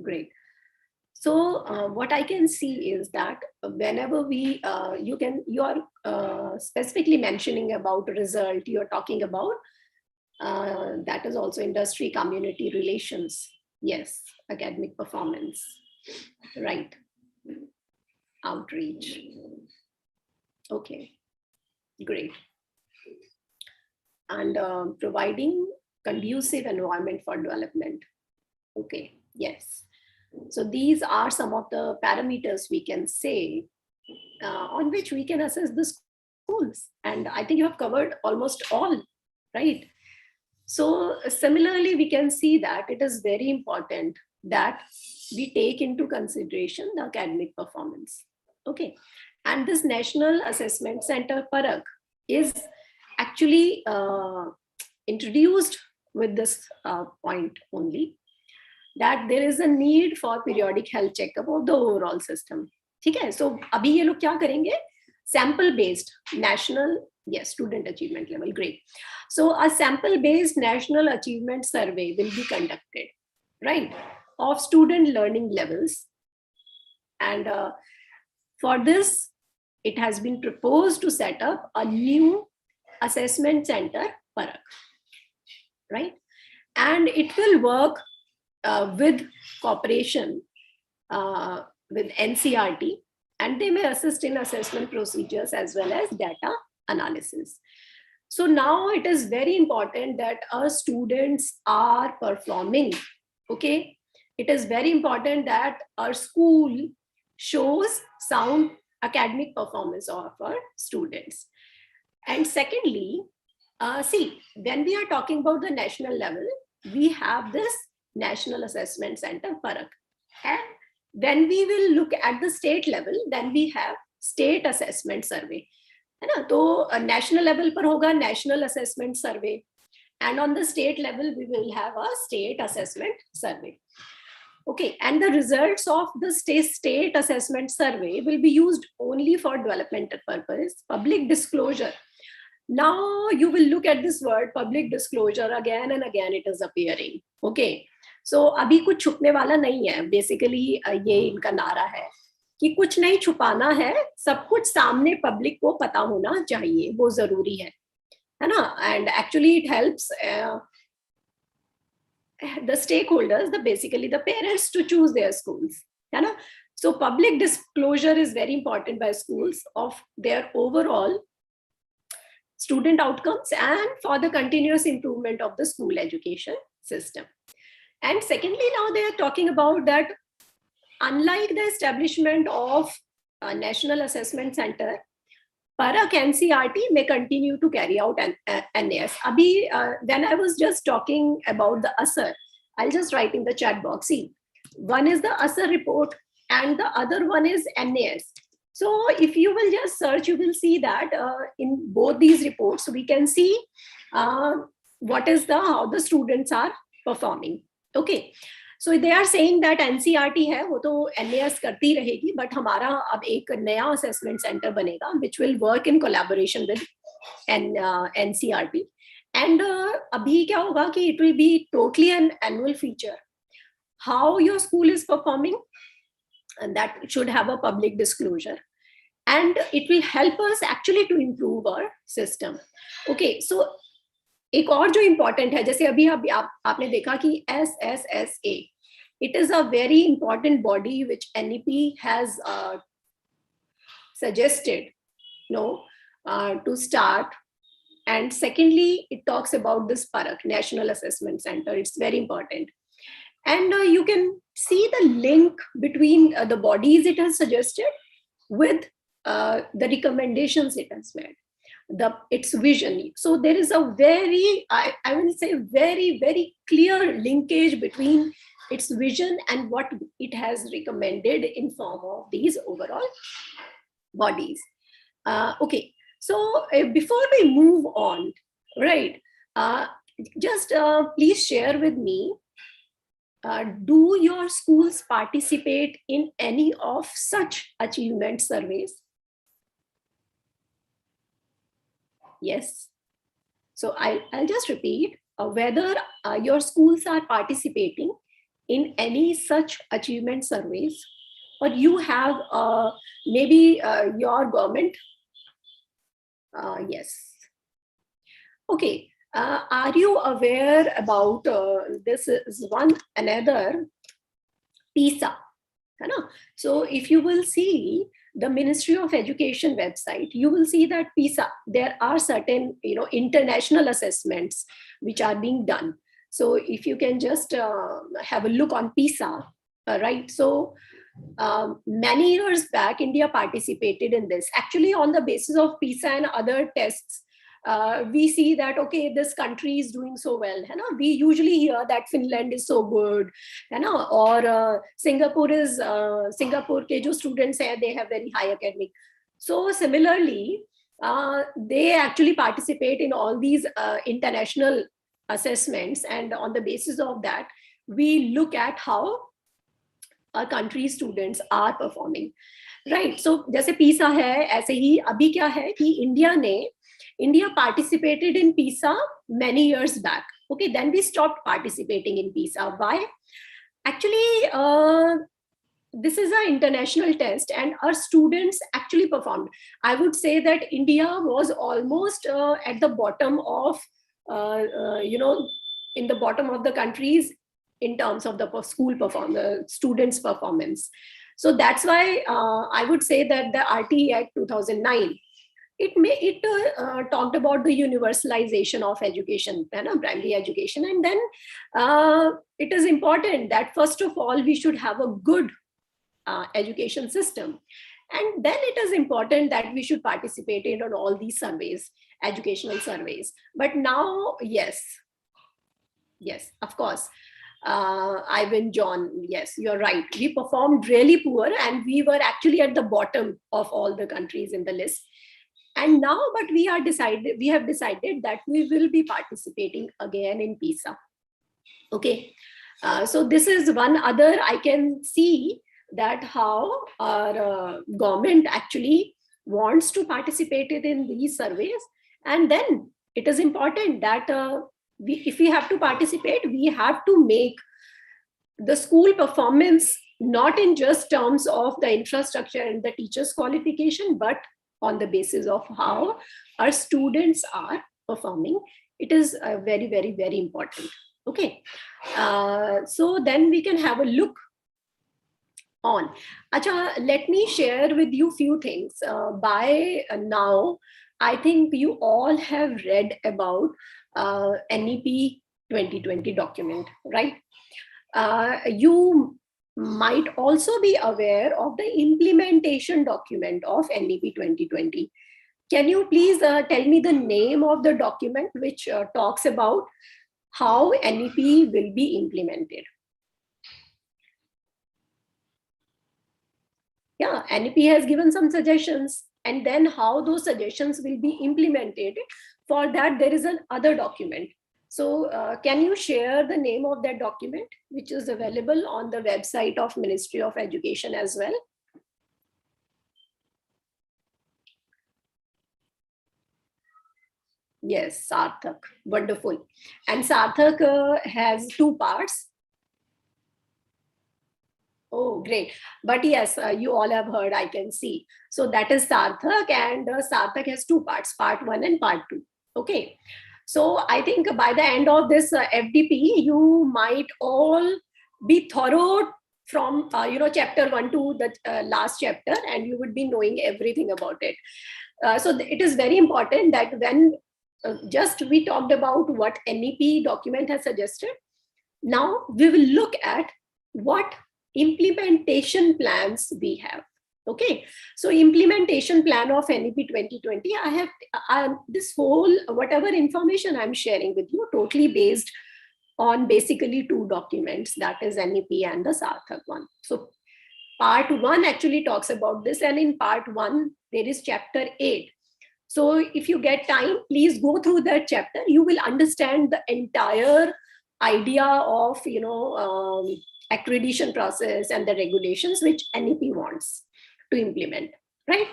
Great. So what I can see is that whenever we, you are specifically mentioning about result, you're talking about, that is also industry community relations. Yes, academic performance, right. Outreach. Okay, great. And providing conducive environment for development. Okay, yes. So these are some of the parameters we can say on which we can assess the schools. And I think you have covered almost all, right? So similarly, we can see that it is very important that we take into consideration the academic performance. Okay. And this National Assessment Center Parak is actually introduced with this point only, that there is a need for periodic health checkup of the overall system. ठीक है? So अभी ये लोग क्या करेंगे? Sample based national, yes, student achievement level, great. So a sample based national achievement survey will be conducted, right, of student learning levels. And for this, it has been proposed to set up a new assessment center, Parak, right? And it will work with cooperation with NCRT, and they may assist in assessment procedures as well as data analysis. So now it is very important that our students are performing. Okay, it is very important that our school shows sound academic performance of our students. And secondly, see, when we are talking about the national level, we have this National Assessment Center, Parak. And when we will look at the state level, then we have State Assessment Survey. है ना? तो national level पर होगा National Assessment Survey. And on the state level, we will have a State Assessment Survey. Okay, and the results of the state assessment survey will be used only for developmental purpose, public disclosure. Now you will look at this word public disclosure again and again, it is appearing. Okay, so अभी कुछ छुपने वाला नहीं है. Basically ये इनका नारा है कि कुछ नहीं छुपाना है, सब कुछ सामने पब्लिक को पता होना चाहिए, वो जरूरी है ना? And actually it helps the stakeholders, basically the parents, to choose their schools. है ना? So public disclosure is very important by schools of their overall student outcomes and for the continuous improvement of the school education system. And secondly, now they are talking about that unlike the establishment of a National Assessment Center, Parak NCRT may continue to carry out an NAS. Abhi, when I was just talking about the ASAR, I'll just write in the chat box. See, one is the ASAR report and the other one is NAS. So if you will just search, you will see that in both these reports, we can see what is how the students are performing. Okay. So they are saying that NCRT है वो तो NAS करती रहेगी, but हमारा अब एक नया assessment center बनेगा which will work in collaboration with NCRT. And अभी क्या होगा कि it will be totally an annual feature. How your school is performing, and that should have a public disclosure. And it will help us actually to improve our system. Okay, so एक और जो important है, जैसे अभी आपने देखा कि SSSA, it is a very important body which NEP has suggested, to start. And secondly, it talks about this Parak, National Assessment Center. It's very important. And you can see the link between the bodies it has suggested with the recommendations it has made. Its vision. So there is a very, I will say, very, very clear linkage between its vision and what it has recommended in form of these overall bodies. Okay, so before we move on, right, just please share with me, do your schools participate in any of such achievement surveys? Yes. So I'll just repeat. whether your schools are participating in any such achievement surveys, or you have maybe your government. Yes. Okay. Are you aware about this is one another PISA? So if you will see the Ministry of Education website, you will see that PISA, there are certain international assessments which are being done. So if you can just have a look on PISA, right? So many years back, India participated in this. Actually, on the basis of PISA and other tests, we see that, okay, this country is doing so well. We usually hear that Finland is so good, or Singapore ke jo students hai, they have very high academic. So similarly, they actually participate in all these international assessments, and on the basis of that, we look at how our country students are performing, right? So जैसे PISA है, ऐसे ही अभी क्या है कि India participated in PISA many years back. Okay, then we stopped participating in PISA. Why? Actually, this is an international test, and our students actually performed. I would say that India was almost at the bottom of, in the bottom of the countries in terms of the school performance, students' performance. So that's why I would say that the RTE Act 2009, it talked about the universalization of education, primary education, and then it is important that first of all we should have a good education system, and then it is important that we should participate in on all these surveys, educational surveys. But now, yes, of course. Ivan, John, yes, you're right. We performed really poor, and we were actually at the bottom of all the countries in the list. And now, but we have decided that we will be participating again in PISA. Okay, so this is one other I can see that how our government actually wants to participate in these surveys. And then it is important that if we have to participate, we have to make the school performance not in just terms of the infrastructure and the teachers' qualification, but on the basis of how our students are performing. It is very, very, very important. Okay, so then we can have a look on. Acha, let me share with you few things. By now, I think you all have read about NEP 2020 document, right? You might also be aware of the implementation document of NEP 2020. Can you please tell me the name of the document which talks about how NEP will be implemented? Yeah, NEP has given some suggestions, and then how those suggestions will be implemented. For that, there is another document. So can you share the name of that document, which is available on the website of Ministry of Education as well? Yes, Sarthak. Wonderful. And Sarthak has two parts. Oh, great. But yes, you all have heard, I can see. So that is Sarthak, and Sarthak has two parts, part 1 and part 2. Okay. So I think by the end of this FDP, you might all be thorough from chapter 1 to the last chapter, and you would be knowing everything about it. So it is very important that when just we talked about what NEP document has suggested, now we will look at what implementation plans we have. Okay, so implementation plan of NEP 2020, I have this whole, whatever information I'm sharing with you, totally based on basically two documents, that is NEP and the Sarthak one. So part 1 actually talks about this, and in part 1, there is chapter 8. So if you get time, please go through that chapter. You will understand the entire idea of, accreditation process and the regulations which NEP wants to implement, right?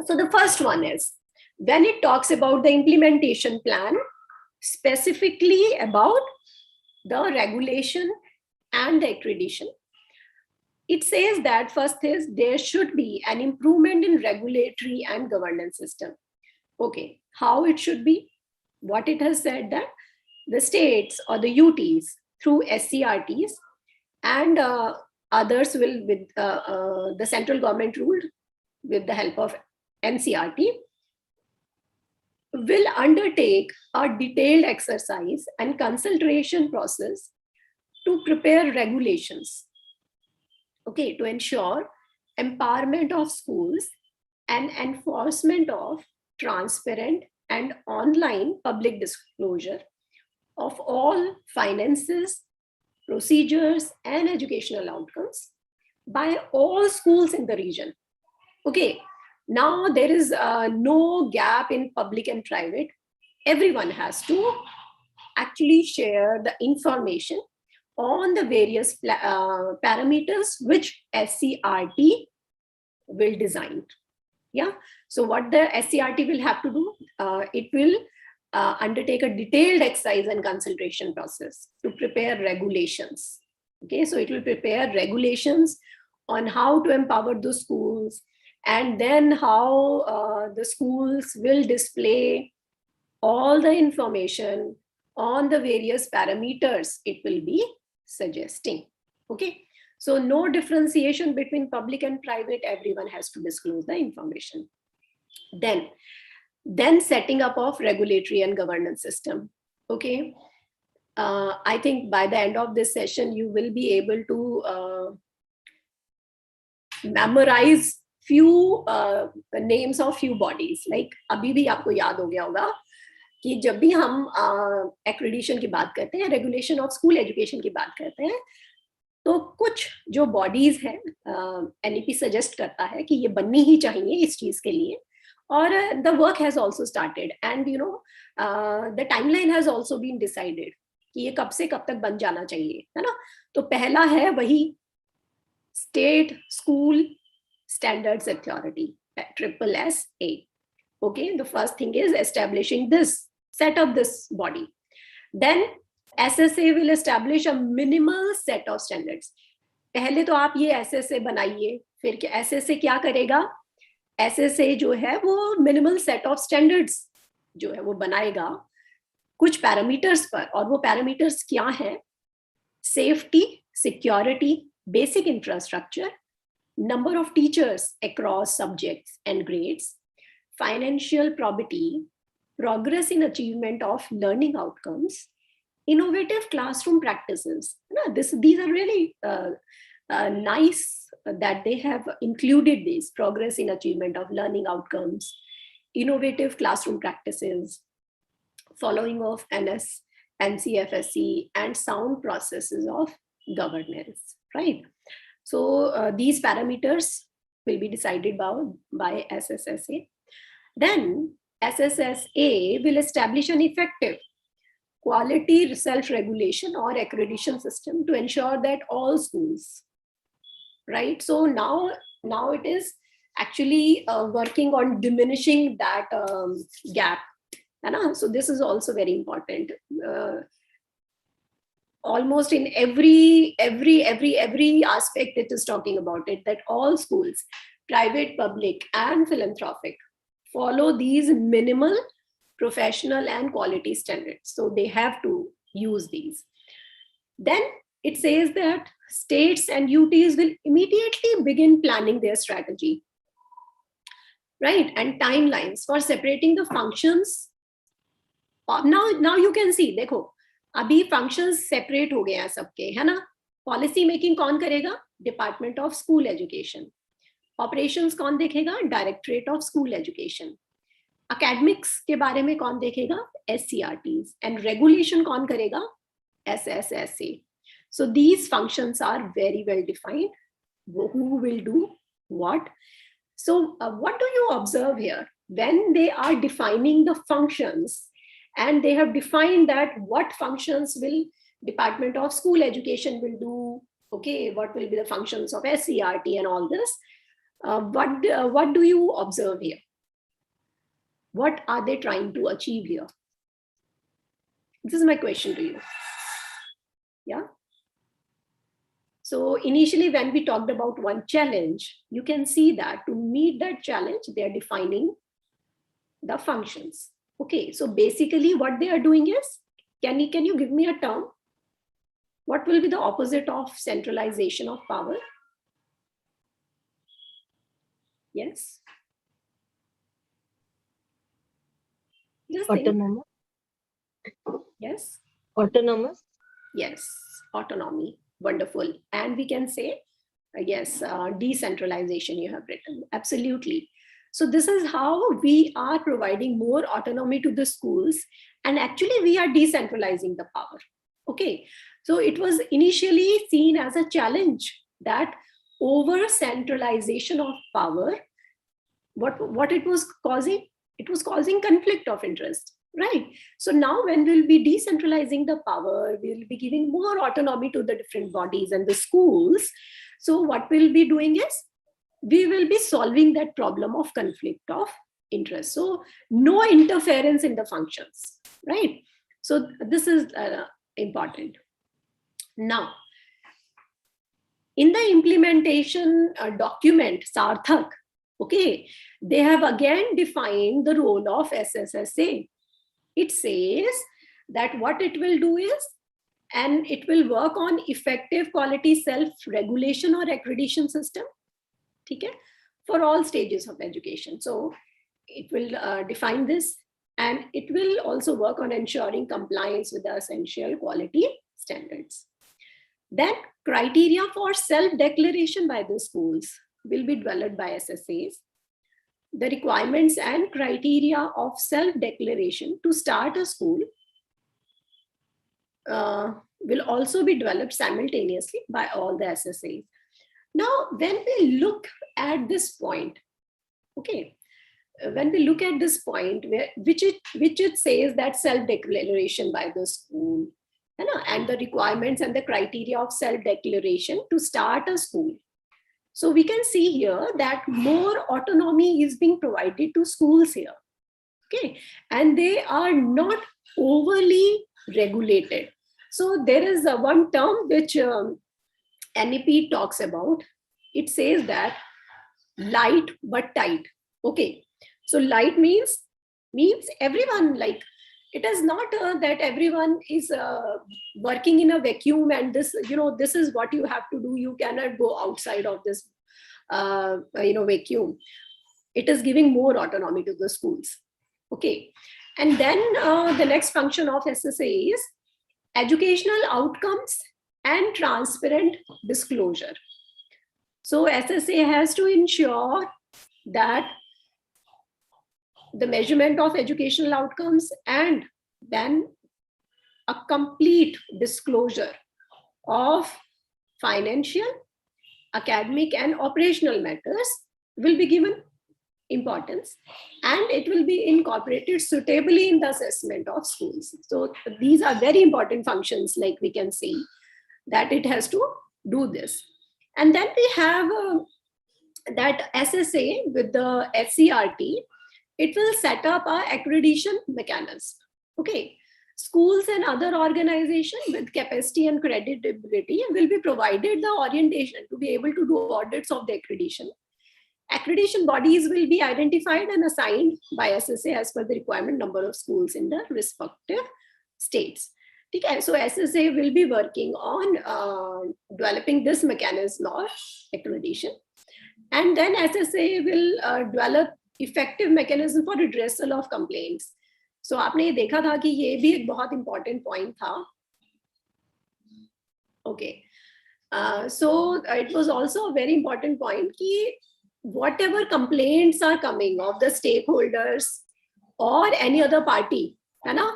So the first one is, when it talks about the implementation plan, specifically about the regulation and the accreditation. It says that first is there should be an improvement in regulatory and governance system. Okay, how it should be? What it has said that the states or the UTs through SCRTs and others will, with the central government rule with the help of NCRT, will undertake a detailed exercise and consultation process to prepare regulations, okay, to ensure empowerment of schools and enforcement of transparent and online public disclosure of all finances, procedures, and educational outcomes by all schools in the region. Okay, now there is no gap in public and private. Everyone has to actually share the information on the various parameters which SCRT will design. Yeah, so what the SCRT will have to do, it will undertake a detailed exercise and consultation process to prepare regulations. Okay, so it will prepare regulations on how to empower the schools, and then how the schools will display all the information on the various parameters it will be suggesting. Okay, so no differentiation between public and private, everyone has to disclose the information. Then setting up of regulatory and governance system. Okay, I think by the end of this session you will be able to memorize few names of few bodies. Like अभी भी आपको याद हो गया होगा कि जब भी हम accreditation की बात करते हैं, regulation of school education की बात करते हैं, तो कुछ जो bodies हैं NEP suggest करता है कि ये बननी ही चाहिए इस चीज के लिए, और the work has also started, and you know the timeline has also been decided कि ये कब से कब तक बन जाना चाहिए, है ना. तो पहला है वही State School Standards Authority, SSSA. Okay, the first thing is establishing this, set up this body. Then SSA will establish a minimal set of standards. पहले तो आप ये SSA बनाइए, फिर SSA क्या करेगा? SSA जो है वो minimal set of standards जो है वो बनाएगा कुछ पैरामीटर्स पर, और वो पैरामीटर्स क्या हैं? Safety, security, basic infrastructure, number of teachers across subjects and grades, financial probity, progress in achievement of learning outcomes, innovative classroom practices. These are really nice that they have included these: progress in achievement of learning outcomes, innovative classroom practices, following of NS, NCFSE, and sound processes of governance, right? So these parameters will be decided by SSSA. Then SSSA will establish an effective quality self-regulation or accreditation system to ensure that all schools, right? So now it is actually working on diminishing that gap. So this is also very important. Almost in every aspect it is talking about it, that all schools, private, public, and philanthropic, follow these minimal professional and quality standards. So they have to use these. Then it says that states and UTs will immediately begin planning their strategy, right? And timelines for separating the functions. Now you can see, देखो अभी functions separate हो गए हैं सबके, है ना. Policy making कौन करेगा? Department of School Education. Operations कौन देखेगा? Directorate of School Education. Academics के बारे में कौन देखेगा? SCRTs. And regulation कौन करेगा? SSSA. So these functions are very well defined. Who will do what? So what do you observe here? When they are defining the functions, and they have defined that what functions will Department of School Education will do, okay, what will be the functions of SCRT and all this, what do you observe here? What are they trying to achieve here? This is my question to you. Yeah. So initially, when we talked about one challenge, you can see that to meet that challenge, they are defining the functions. Okay, so basically what they are doing is, can you give me a term? What will be the opposite of centralization of power? Yes. Just think. Autonomous. Yes. Autonomous. Yes. Autonomy. Wonderful. And we can say, yes, decentralization you have written. Absolutely. So this is how we are providing more autonomy to the schools, and actually we are decentralizing the power. Okay. So it was initially seen as a challenge that over centralization of power, what it was causing? It was causing conflict of interest, right? So now when we'll be decentralizing the power, we'll be giving more autonomy to the different bodies and the schools. So what we'll be doing is, we will be solving that problem of conflict of interest. So no interference in the functions, right? So this is important. Now, in the implementation document, Sarthak, okay, they have again defined the role of SSSA. It says that what it will do is, and it will work on effective quality self-regulation or accreditation system, okay, for all stages of education. So it will define this, and it will also work on ensuring compliance with the essential quality standards. Then criteria for self-declaration by the schools will be developed by SSAs. The requirements and criteria of self-declaration to start a school will also be developed simultaneously by all the SSAs. Now, when we look at this point, okay, when we look at this point, which it says that self-declaration by the school, and the requirements and the criteria of self-declaration to start a school. So we can see here that more autonomy is being provided to schools here, okay, and they are not overly regulated. So there is one term which NEP talks about. It says that light but tight. Okay, so light means everyone, like, it is not that everyone is working in a vacuum and this, this is what you have to do. You cannot go outside of this, vacuum. It is giving more autonomy to the schools. Okay, and then the next function of SSA is educational outcomes and transparent disclosure. So SSA has to ensure that the measurement of educational outcomes and then a complete disclosure of financial, academic, and operational matters will be given importance, and it will be incorporated suitably in the assessment of schools. So these are very important functions, like we can see that it has to do this. And then we have that SSA with the Scrt, it will set up a accreditation mechanism. Okay, schools and other organizations with capacity and credibility will be provided the orientation to be able to do audits of the accreditation. Accreditation bodies will be identified and assigned by SSA as per the requirement number of schools in the respective states. Okay, so SSA will be working on developing this mechanism of accreditation, and then SSA will develop effective mechanism for redressal of complaints. So आपने ये देखा था कि ये भी एक बहुत important point था. Okay, so it was also a very important point कि whatever complaints are coming of the stakeholders or any other party, है ना,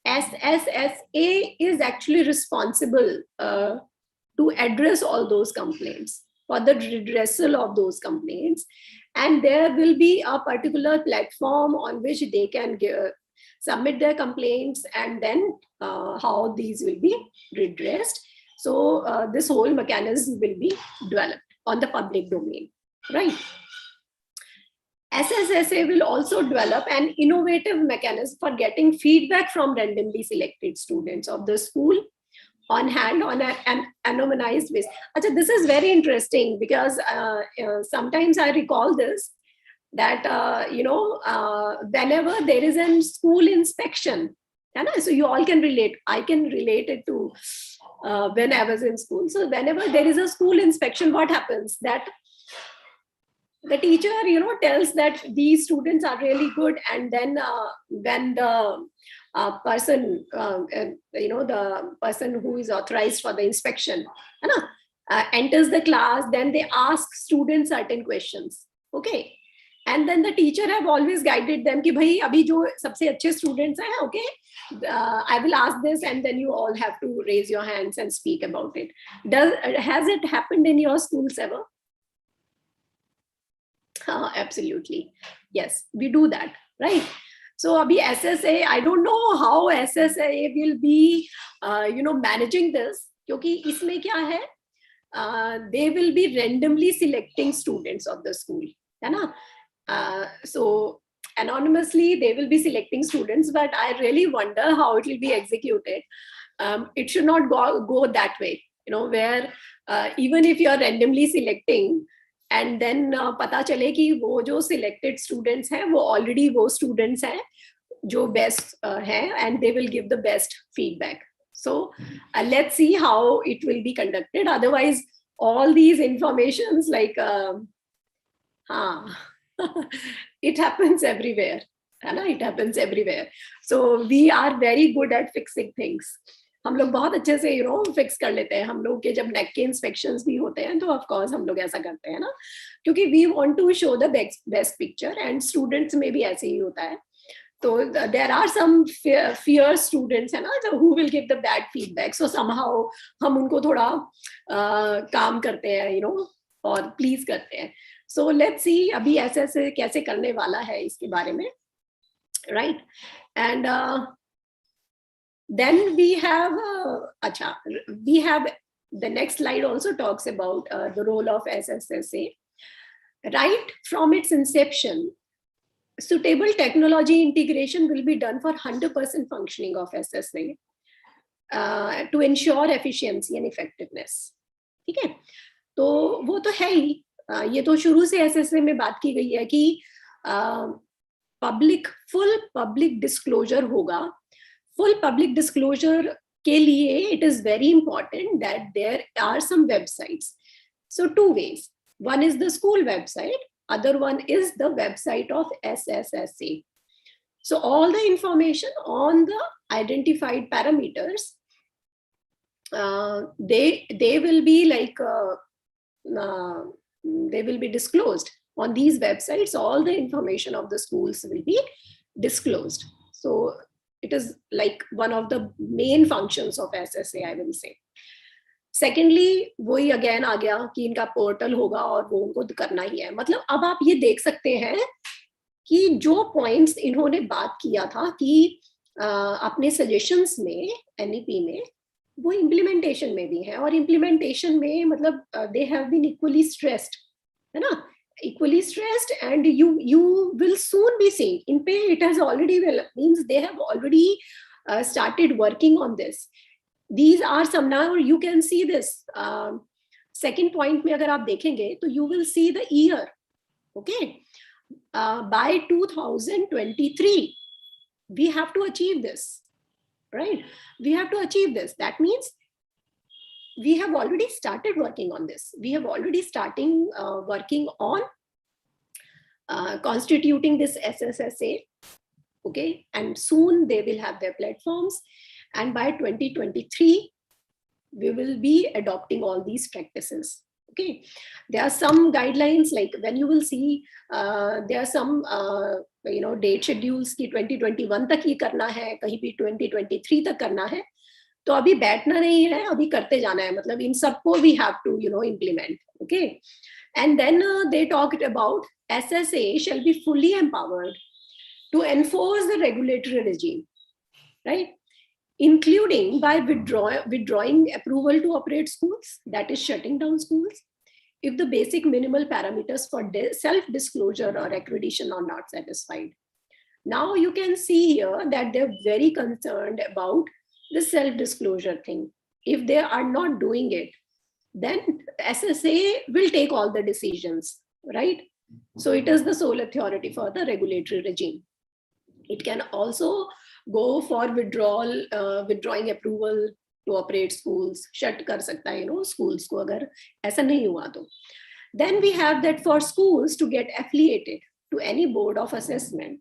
SSA is actually responsible to address all those complaints, for the redressal of those complaints, and there will be a particular platform on which they can submit their complaints, and then how these will be redressed. So this whole mechanism will be developed on the public domain, right? SSSA will also develop an innovative mechanism for getting feedback from randomly selected students of the school on hand on an anonymized basis. Achha, this is very interesting because sometimes I recall this, that whenever there is a school inspection, so you all can relate. I can relate it to when I was in school. So whenever there is a school inspection, what happens? That the teacher, tells that these students are really good, and then when the person, the person who is authorized for the inspection, enters the class, then they ask students certain questions. Okay. And then the teacher have always guided them कि भाई अभी जो सबसे अच्छे students हैं, okay, I will ask this, and then you all have to raise your hands and speak about it. Has it happened in your schools ever? Absolutely. Yes, we do that, right? So abhi SSA, I don't know how SSA will be, managing this, क्योंकि इसमें क्या है? They will be randomly selecting students of the school, है ना? So anonymously they will be selecting students, but I really wonder how it will be executed. It should not go that way, where even if you are randomly selecting, and then पता चले कि वो जो selected students हैं वो already वो students हैं जो best हैं, and they will give the best feedback. So let's see how it will be conducted. Otherwise, all these informations like it happens everywhere. It happens everywhere. So we are very good at fixing things. हम लोग बहुत अच्छे से fix कर लेते हैं. हम लोग के जब नेक के इंस्पेक्शंस भी होते हैं तो ऑफ कोर्स हम लोग ऐसा करते हैं ना, क्योंकि we want to show the best picture, and students में भी ऐसे ही होता है. तो there are some fear students है ना, who will give the bad feedback. So somehow हम उनको थोड़ा काम करते हैं, और प्लीज करते हैं. सो लेट्स सी अभी ऐसे कैसे करने वाला है इसके बारे में, right? And then we have the next slide also talks about the role of SSSA. Right from its inception, suitable technology integration will be done for 100% functioning of SSA to ensure efficiency and effectiveness. ठीक है, तो वो तो है ही. ये तो शुरू से SSA में बात की गई है कि full public disclosure होगा. Full public disclosure के लिए it is very important that there are some websites. So 2 ways. One is the school website, other one is the website of SSSA. So all the information on the identified parameters, they will be like they will be disclosed on these websites. All the information of the schools will be disclosed. So it is like one of the main functions of SSA, I will say. Secondly, वही again आ गया कि इनका portal होगा और वो उनको करना ही है. मतलब अब आप ये देख सकते हैं कि जो पॉइंट्स इन्होंने बात किया था कि अपने सजेशंस में NEP में, वो इम्प्लीमेंटेशन में भी है. और इम्प्लीमेंटेशन में मतलब they have been equally stressed, है ना? Equally stressed, and you will soon be seeing in pay. It has already means they have already started working on this. These are some, now you can see this second point में अगर आप देखेंगे तो you will see the year. Okay, by 2023 we have to achieve this, right? We have to achieve this. That means we have already started working on this. We have already starting working on constituting this SSSA, okay? And soon they will have their platforms. And by 2023, we will be adopting all these practices, okay? There are some guidelines, like when you will see, there are some, date schedules कि 2021 तक ही करना है, कहीं भी 2023 तक करना है. तो अभी बैठना नहीं है, अभी करते जाना है. मतलब इन सबको we have to implement, okay? And then they talked about SSA shall be fully empowered to enforce the regulatory regime, right? Including by withdrawing approval to operate schools, that is shutting down schools. if the basic minimal parameters for self-disclosure or accreditation are not satisfied. Now you can see here that they're very concerned about the self-disclosure thing. If they are not doing it, then SSA will take all the decisions, right? So it is the sole authority for the regulatory regime. It can also go for withdrawing approval to operate schools, shut kar sakta hai, schools ko agar aisa nahi hua to. Then we have that for schools to get affiliated to any board of assessment,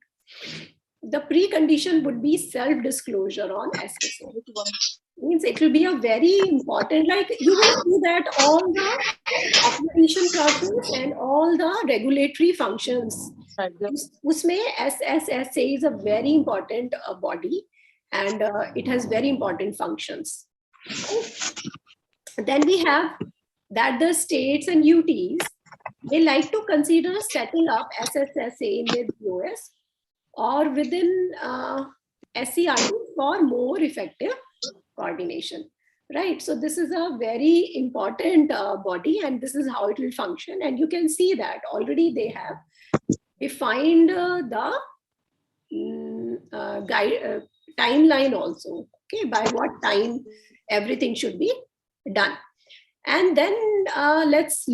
the precondition would be self-disclosure on SSA. Means it will be a very important, like you will see that all the application process and all the regulatory functions, usme SSA is a very important body, and it has very important functions. Then we have that the states and UTs, they like to consider setting up SSSA in their BOS or within SCRT for more effective coordination, right? So this is a very important body, and this is how it will function. And you can see that already they have defined the timeline also, okay, by what time everything should be done. And then let's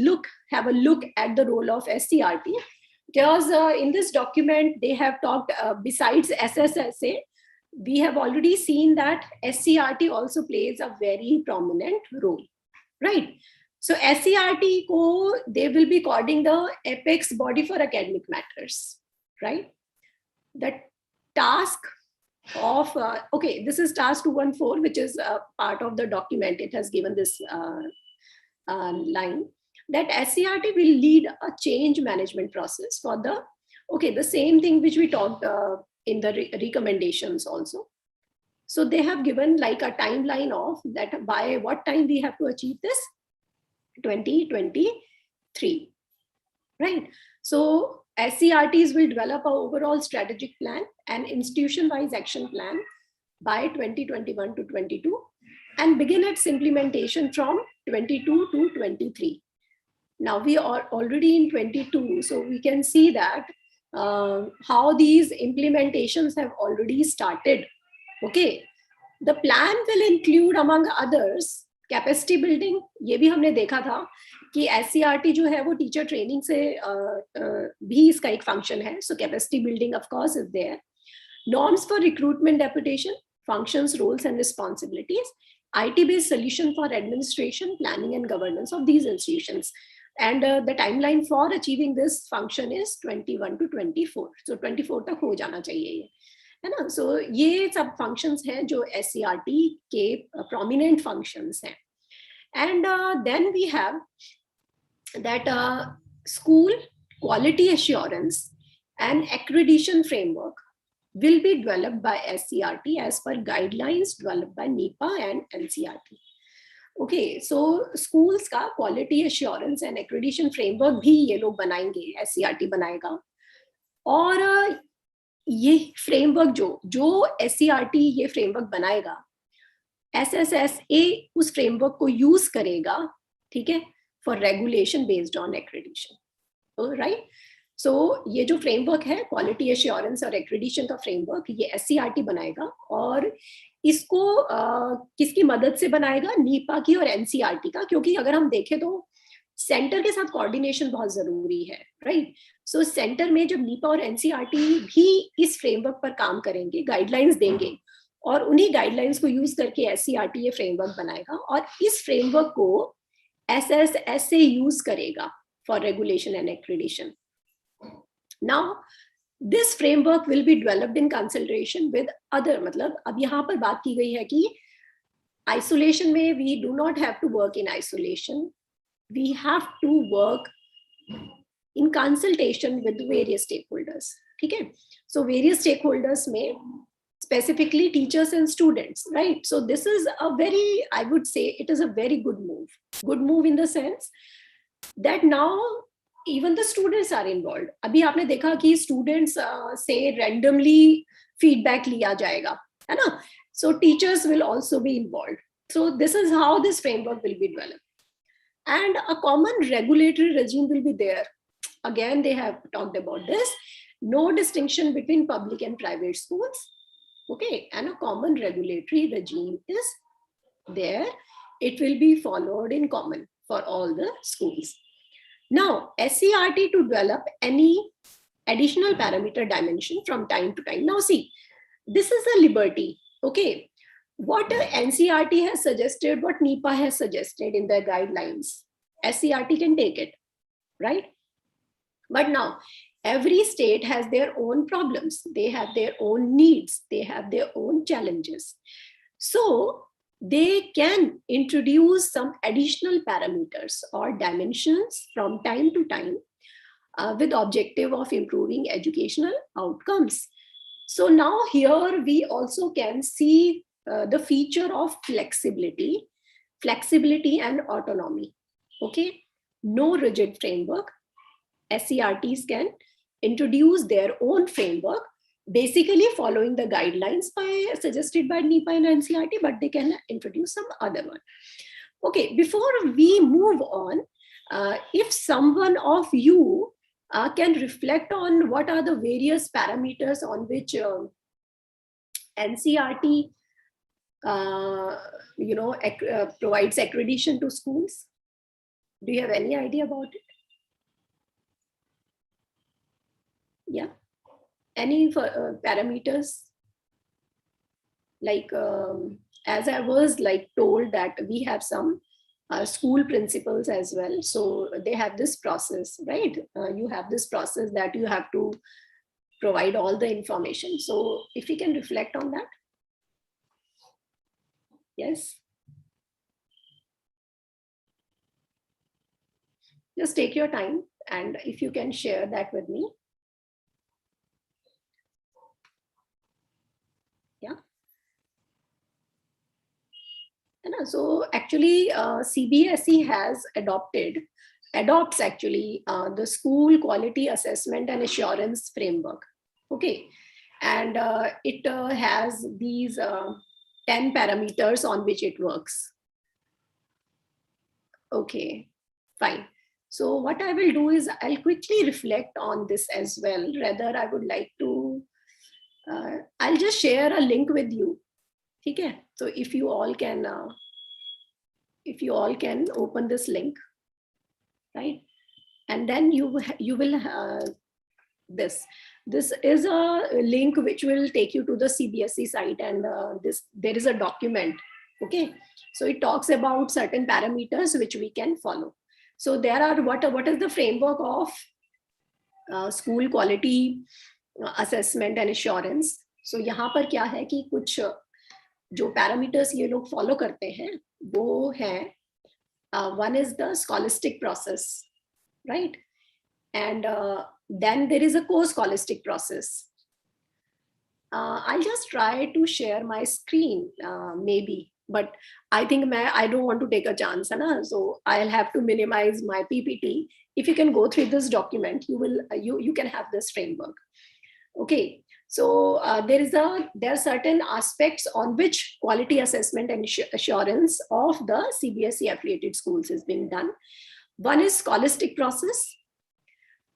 have a look at the role of SCRT, because in this document they have talked, besides SSSA, we have already seen that SCRT also plays a very prominent role, right? So SCRT they will be coordinating the apex body for academic matters, right? The task of, okay, this is task 214, which is part of the document. It has given this line that SCRT will lead a change management process for the same thing which we talked in the recommendations also. So they have given like a timeline of that by what time we have to achieve this, 2023, right? So SCRTs will develop an overall strategic plan and institution-wise action plan by 2021 to 22 and begin its implementation from 22 to 23. Now we are already in 22, so we can see that how these implementations have already started. Okay, the plan will include among others capacity building, ये भी हमने देखा था कि SCRT जो है वो teacher training से भी इसका एक फंक्शन है. So capacity building of course is there. Norms for recruitment deputation, functions, roles and responsibilities, IT based solution for administration, planning and governance of these institutions, and the timeline for achieving this function is 21 to 24. So 24 तक हो जाना चाहिए ये, है ना. सो ये सब functions हैं जो SCRT के prominent functions हैं. And then we have that school quality assurance and accreditation framework will be developed by SCRT as per guidelines developed by NEPA and NCRT. Okay, so schools का quality assurance and accreditation framework भी ये लोग बनाएंगे, SCRT बनाएगा. और ये framework जो SCRT ये framework बनाएगा, SSSA उस framework को use करेगा, ठीक है, for regulation based on accreditation. Right? So ये जो framework है quality assurance और accreditation का framework, ये SCRT बनाएगा और इसको किसकी मदद से बनाएगा, नीपा की और NCRT का, क्योंकि अगर हम देखें तो सेंटर के साथ कोऑर्डिनेशन बहुत जरूरी है, राइट. सो सेंटर में जब नीपा और NCRT भी इस फ्रेमवर्क पर काम करेंगे, गाइडलाइंस देंगे और उन्हीं गाइडलाइंस को यूज करके SCRT ये फ्रेमवर्क बनाएगा और इस फ्रेमवर्क को SSSA यूज करेगा for regulation and accreditation. Now, this framework will be developed in consultation with other, मतलब अब यहाँ पर बात की गई है कि isolation में we do not have to work in isolation. We have to work in consultation with various stakeholders. ठीक है? So various stakeholders में specifically teachers and students, right? So this is a very, I would say it is a very good move. Good move in the sense that now even the students are involved. अभी आपने देखा कि students से randomly feedback लिया जाएगा, है ना? So teachers will also be involved. So this is how this framework will be developed. And a common regulatory regime will be there. Again, they have talked about this. No distinction between public and private schools. Okay, and a common regulatory regime is there. It will be followed in common for all the schools. Now, Scrt to develop any additional parameter dimension from time to time. Now see, this is a liberty. Okay, what NCRT has suggested, what NEPA has suggested in their guidelines, Scrt can take it, right? But now every state has their own problems. They have their own needs. They have their own challenges. So they can introduce some additional parameters or dimensions from time to time with objective of improving educational outcomes. So now here we also can see the feature of flexibility and autonomy. Okay, no rigid framework. SCRTs can introduce their own framework, basically following the guidelines suggested by NEPA and NCRT, but they can introduce some other one. Okay, before we move on, if someone of you can reflect on what are the various parameters on which NCRT provides accreditation to schools. Do you have any idea about it? Yeah, any parameters? Like as I was like told that we have some school principals as well. So they have this process, right? You have this process that you have to provide all the information. So if you can reflect on that. Yes. Just take your time, and if you can share that with me. Yeah. So actually CBSE has adopts actually the school quality assessment and assurance framework. Okay, and it has these 10 parameters on which it works. Okay, fine. So what I will do is I'll quickly reflect on this as well. Rather, I would like to, I'll just share a link with you. Okay, so if you all can open this link, right? And then you will this is a link which will take you to the CBSE site, and there is a document. Okay, so it talks about certain parameters which we can follow. So there are what is the framework of school quality assessment and assurance. So यहाँ पर क्या है कि कुछ जो parameters ये लोग follow करते हैं वो हैं one is the scholastic process, right? And then there is a co-scholastic process. I'll just try to share my screen maybe, but I think I don't want to take a chance, na? So I'll have to minimize my PPT. If you can go through this document, you can have this framework. Okay, so there are certain aspects on which quality assessment and assurance of the CBSE affiliated schools is being done. One is scholastic process.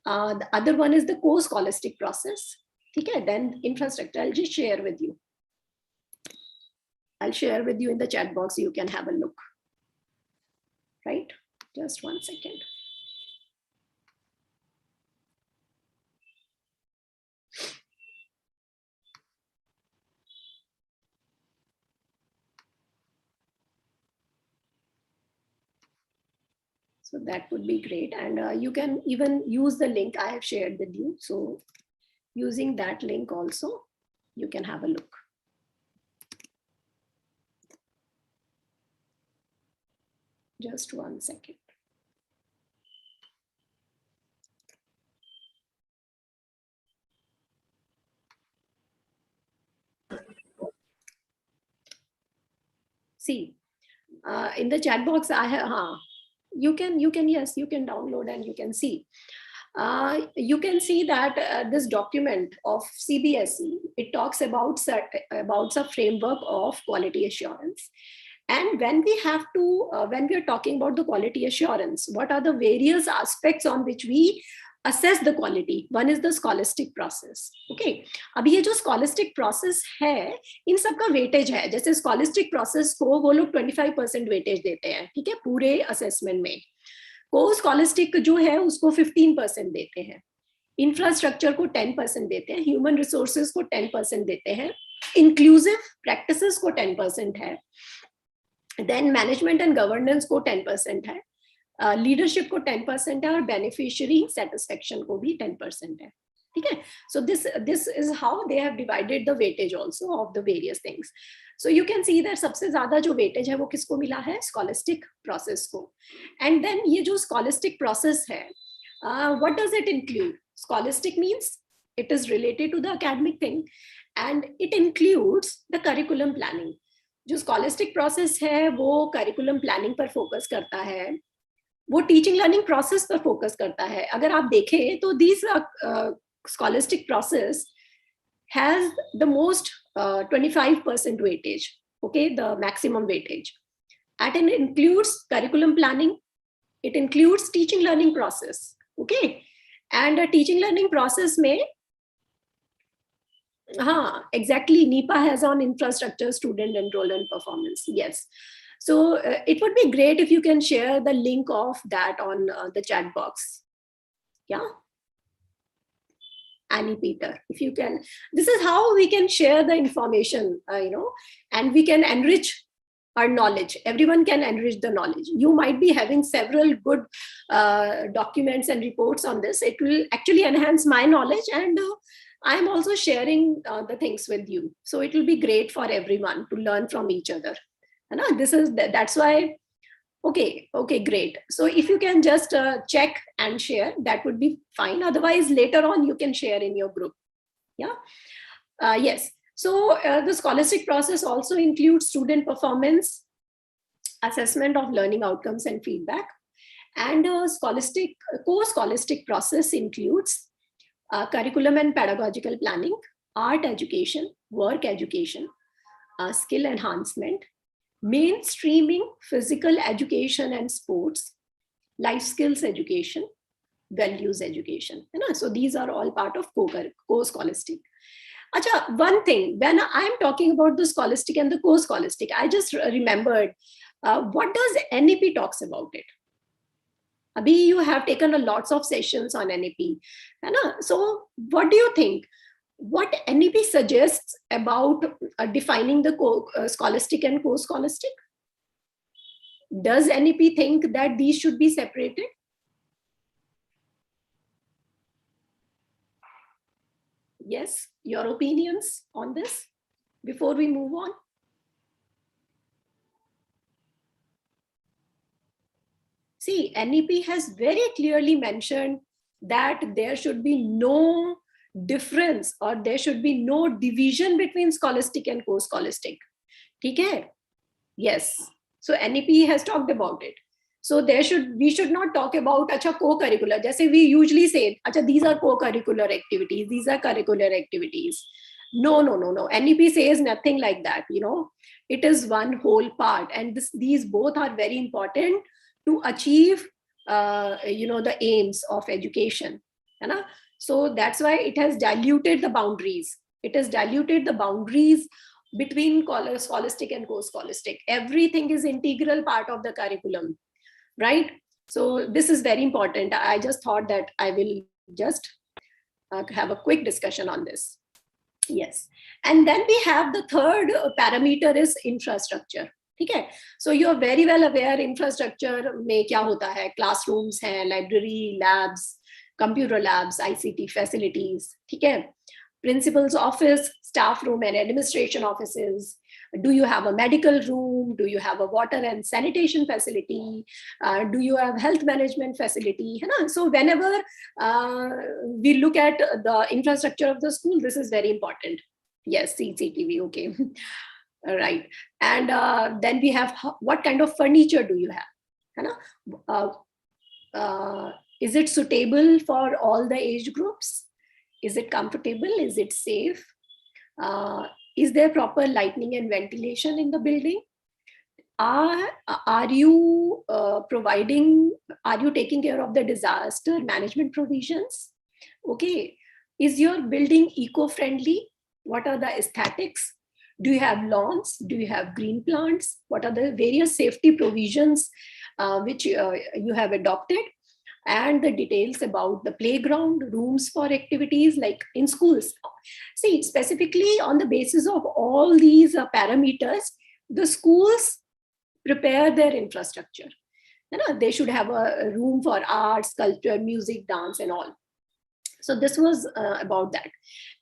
The other one is the co-scholastic process. Okay, then infrastructure, I'll just share with you. I'll share with you in the chat box, you can have a look. Right, just 1 second. So that would be great. And you can even use the link I have shared with you. So using that link also, you can have a look. Just 1 second. See, in the chat box, I have, you can download and you can see. You can see that this document of CBSE, it talks about a framework of quality assurance. And when we have to, when we are talking about the quality assurance, what are the various aspects on which we assess the quality? One is the scholastic process. Okay, अब ये जो scholastic process है, इन सबका weightage है. जैसे scholastic process को वो लोग 25% weightage देते हैं, ठीक है, पूरे assessment में. को scholastic जो है उसको 15% देते हैं, infrastructure को 10% देते हैं, human resources को 10% देते हैं, inclusive practices को 10% है, then management and governance को 10% है, लीडरशिप को 10% है, और बेनिफिशियरी सेटिस्फेक्शन को भी 10% है. ठीक है, so this is how they have divided the weightage also of the various things. So you can see that सबसे ज्यादा जो वेटेज है वो किसको मिला है? स्कॉलिस्टिक प्रोसेस को. एंड देन ये जो स्कॉलिस्टिक प्रोसेस है, what does it include? Scholastic means it is related to the academic thing and it includes the curriculum planning. जो स्कॉलिस्टिक प्रोसेस है वो करिकुलम प्लानिंग पर फोकस करता है, वो टीचिंग लर्निंग प्रोसेस पर फोकस करता है. अगर आप देखें तो this scholastic process has the most 25% weightage, okay, the maximum weightage, and it includes curriculum planning, it includes teaching learning process. Okay, and a teaching learning process में हाँ, exactly, NEPA has on infrastructure, student enrollment, performance. Yes. So it would be great if you can share the link of that on the chat box. Yeah. Annie Peter, if you can, this is how we can share the information, and we can enrich our knowledge. Everyone can enrich the knowledge. You might be having several good documents and reports on this. It will actually enhance my knowledge, and I am also sharing the things with you. So it will be great for everyone to learn from each other. That's why. Okay, great. So if you can just check and share, that would be fine. Otherwise, later on you can share in your group. Yeah. Yes. So the scholastic process also includes student performance, assessment of learning outcomes and feedback, and co-scholastic process includes curriculum and pedagogical planning, art education, work education, skill enhancement, mainstreaming physical education and sports, life skills education, values education. So these are all part of co-scholastic. Acha, one thing, when I'm talking about the scholastic and the co-scholastic, I just remembered, what does NEP talks about it? Abhi, you have taken a lots of sessions on NEP. So what do you think? What NEP suggests about defining the scholastic and co-scholastic? Does NEP think that these should be separated? Yes, your opinions on this before we move on? See, NEP has very clearly mentioned that there should be no difference, or there should be no division between scholastic and co-scholastic. Okay? Yes. So NEP has talked about it. So we should not talk about co-curricular. Just we usually say, these are co-curricular activities, these are curricular activities. No. NEP says nothing like that. It is one whole part, and these both are very important to achieve, the aims of education. So that's why it has diluted the boundaries. It has diluted the boundaries between scholastic and co-scholastic. Everything is integral part of the curriculum, right? So this is very important. I just thought that I will just have a quick discussion on this. Yes. And then we have the third parameter is infrastructure. Okay, so you are very well aware infrastructure में क्या होता है? Classrooms हैं, library, labs, computer labs, ICT facilities. ठीक है, principal's office, staff room and administration offices. Do you have a medical room? Do you have a water and sanitation facility? Do you have health management facility? So whenever we look at the infrastructure of the school, this is very important. Yes, CCTV, okay. All right. And then we have what kind of furniture do you have? Is it suitable for all the age groups? Is it comfortable? Is it safe? Is there proper lighting and ventilation in the building? Are you are you taking care of the disaster management provisions? Okay. Is your building eco-friendly? What are the aesthetics? Do you have lawns? Do you have green plants? What are the various safety provisions which you have adopted? And the details about the playground, rooms for activities like in schools. See, specifically on the basis of all these parameters, the schools prepare their infrastructure. You know, they should have a room for arts, culture, music, dance, and all. So this was about that.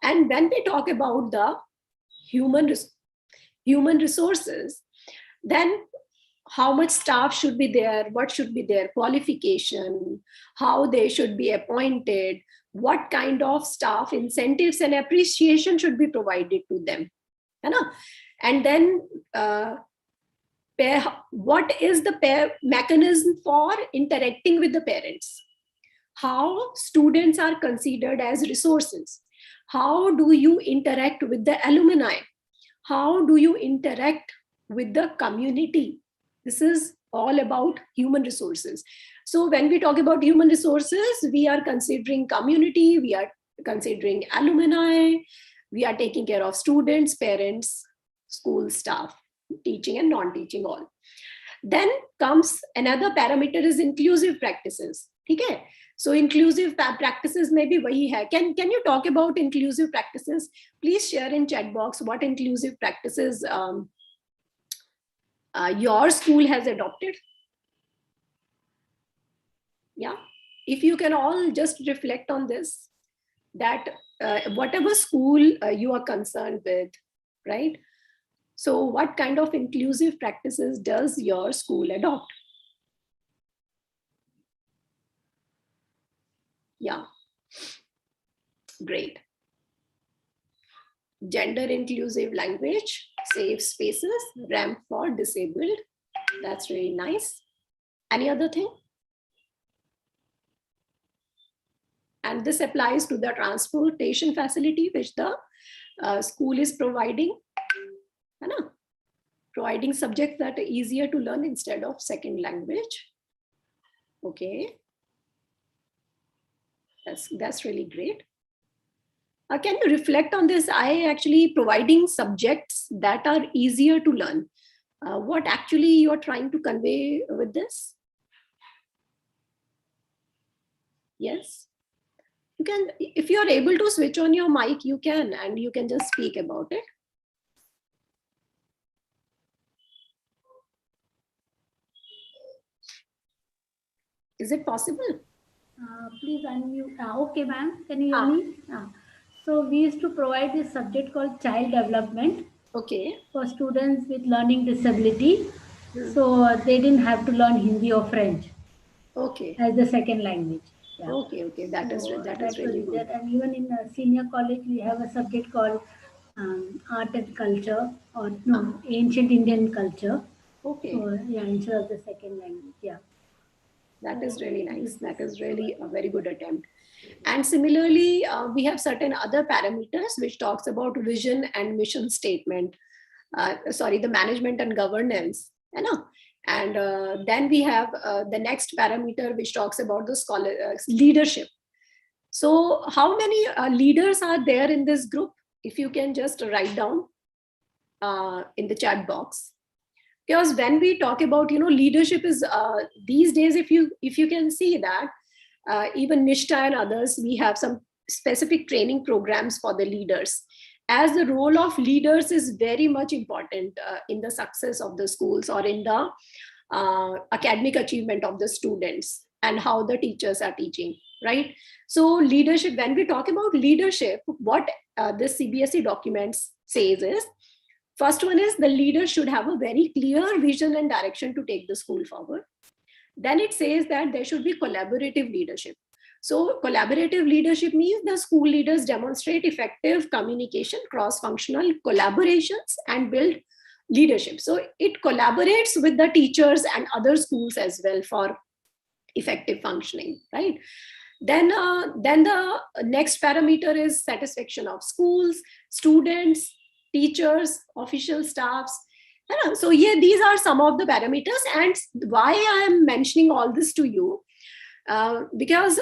And when we talk about the human resources, then how much staff should be there, what should be their qualification, how they should be appointed, what kind of staff incentives and appreciation should be provided to them. You know? And then what is the mechanism for interacting with the parents? How students are considered as resources? How do you interact with the alumni? How do you interact with the community? This is all about human resources. So when we talk about human resources, we are considering community, we are considering alumni, we are taking care of students, parents, school staff, teaching and non-teaching all. Then comes another parameter is inclusive practices. Okay. So inclusive practices may be wahi hai. Can you talk about inclusive practices? Please share in chat box what inclusive practices your school has adopted. Yeah. If you can all just reflect on this, that whatever school you are concerned with, right? So what kind of inclusive practices does your school adopt? Yeah, great. Gender inclusive language, safe spaces, ramp for disabled. That's really nice. Any other thing? And this applies to the transportation facility which the school is providing. Providing subjects that are easier to learn instead of second language. Okay. That's really great. Can you reflect on this? I actually providing subjects that are easier to learn. What actually you're trying to convey with this? Yes. You can, if you're able to switch on your mic, you can, and you can just speak about it. Is it possible? Please unmute. Okay, ma'am. Can you hear me? So we used to provide this subject called child development. Okay. For students with learning disability. So they didn't have to learn Hindi or French. Okay. As the second language. Yeah. Okay. That is really good. And even in senior college, we have a subject called art and culture, or ancient Indian culture. Okay. So yeah, instead of the second language. Yeah. That is really nice. That is really a very good attempt. And similarly, we have certain other parameters which talks about vision and mission statement. The management and governance. You know? And then we have the next parameter which talks about the leadership. So how many leaders are there in this group? If you can just write down in the chat box. Because when we talk about, leadership is these days, if you can see that even Nishta and others, we have some specific training programs for the leaders, as the role of leaders is very much important in the success of the schools or in the academic achievement of the students and how the teachers are teaching, right? So leadership, when we talk about leadership, what this CBSE documents says is, first one is the leader should have a very clear vision and direction to take the school forward. Then it says that there should be collaborative leadership. So collaborative leadership means the school leaders demonstrate effective communication, cross-functional collaborations, and build leadership. So it collaborates with the teachers and other schools as well for effective functioning, right? Then the next parameter is satisfaction of schools, students, teachers, official staffs. So yeah, these are some of the parameters. And why I am mentioning all this to you, because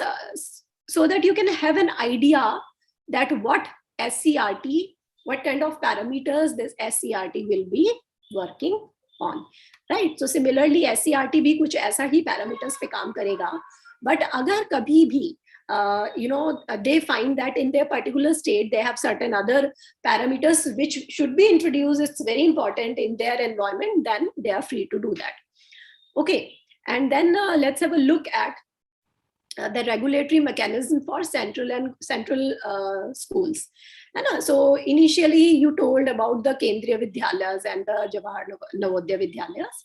so that you can have an idea that what SCRT, what kind of parameters this SCRT will be working on, right? So similarly SCRT भी कुछ ऐसा ही parameters पे काम करेगा, but अगर कभी भी they find that in their particular state they have certain other parameters which should be introduced, it's very important in their environment, then they are free to do that. Okay, and then let's have a look at the regulatory mechanism for central schools. So initially you told about the Kendriya Vidyalayas and the Jawahar Navodaya Vidyalayas.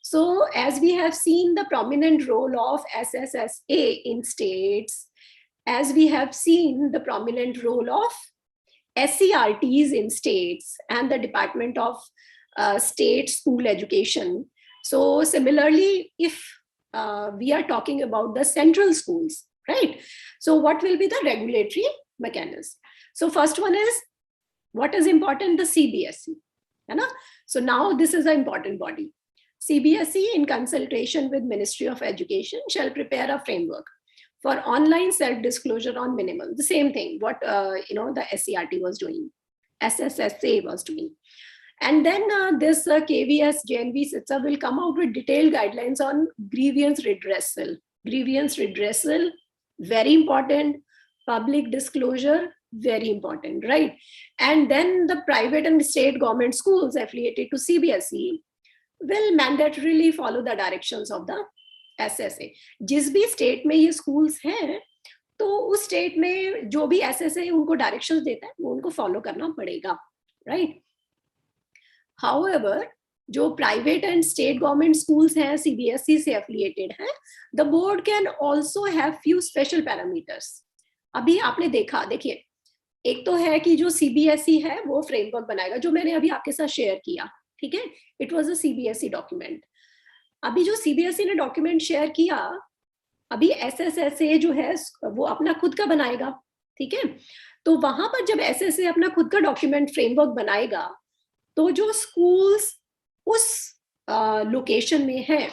So as we have seen the prominent role of SSSA in states, as we have seen the prominent role of SCRTs in states and the Department of State School Education. So similarly, if we are talking about the central schools, right? So what will be the regulatory mechanism? So first one is, what is important? The CBSE. So now this is an important body. CBSE, in consultation with Ministry of Education, shall prepare a framework for online self-disclosure on minimal. The same thing, what the SCRT was doing, SSSA was doing. And then this KVS, JNV, SITSA will come out with detailed guidelines on grievance redressal. Grievance redressal, very important. Public disclosure, very important, right? And then the private and state government schools affiliated to CBSE will mandatorily follow the directions of the SSA. जिस भी state में ये schools हैं, तो उस state में जो भी SSA उनको डायरेक्शंस देता है वो उनको फॉलो करना पड़ेगा, राइट? However, जो private and state government schools हैं, CBSE से एफिलिएटेड हैं, the board can also have few special parameters. अभी आपने देखा, देखिए, एक तो है कि जो CBSE है वो फ्रेमवर्क बनाएगा, जो मैंने अभी आपके साथ शेयर किया, ठीक है? It was a CBSE document. अभी जो CBSE ने डॉक्यूमेंट शेयर किया, अभी SSSA जो है वो अपना खुद का बनाएगा, ठीक है? तो वहां पर जब SSA अपना खुद का डॉक्यूमेंट फ्रेमवर्क बनाएगा, तो जो स्कूल्स उस लोकेशन में है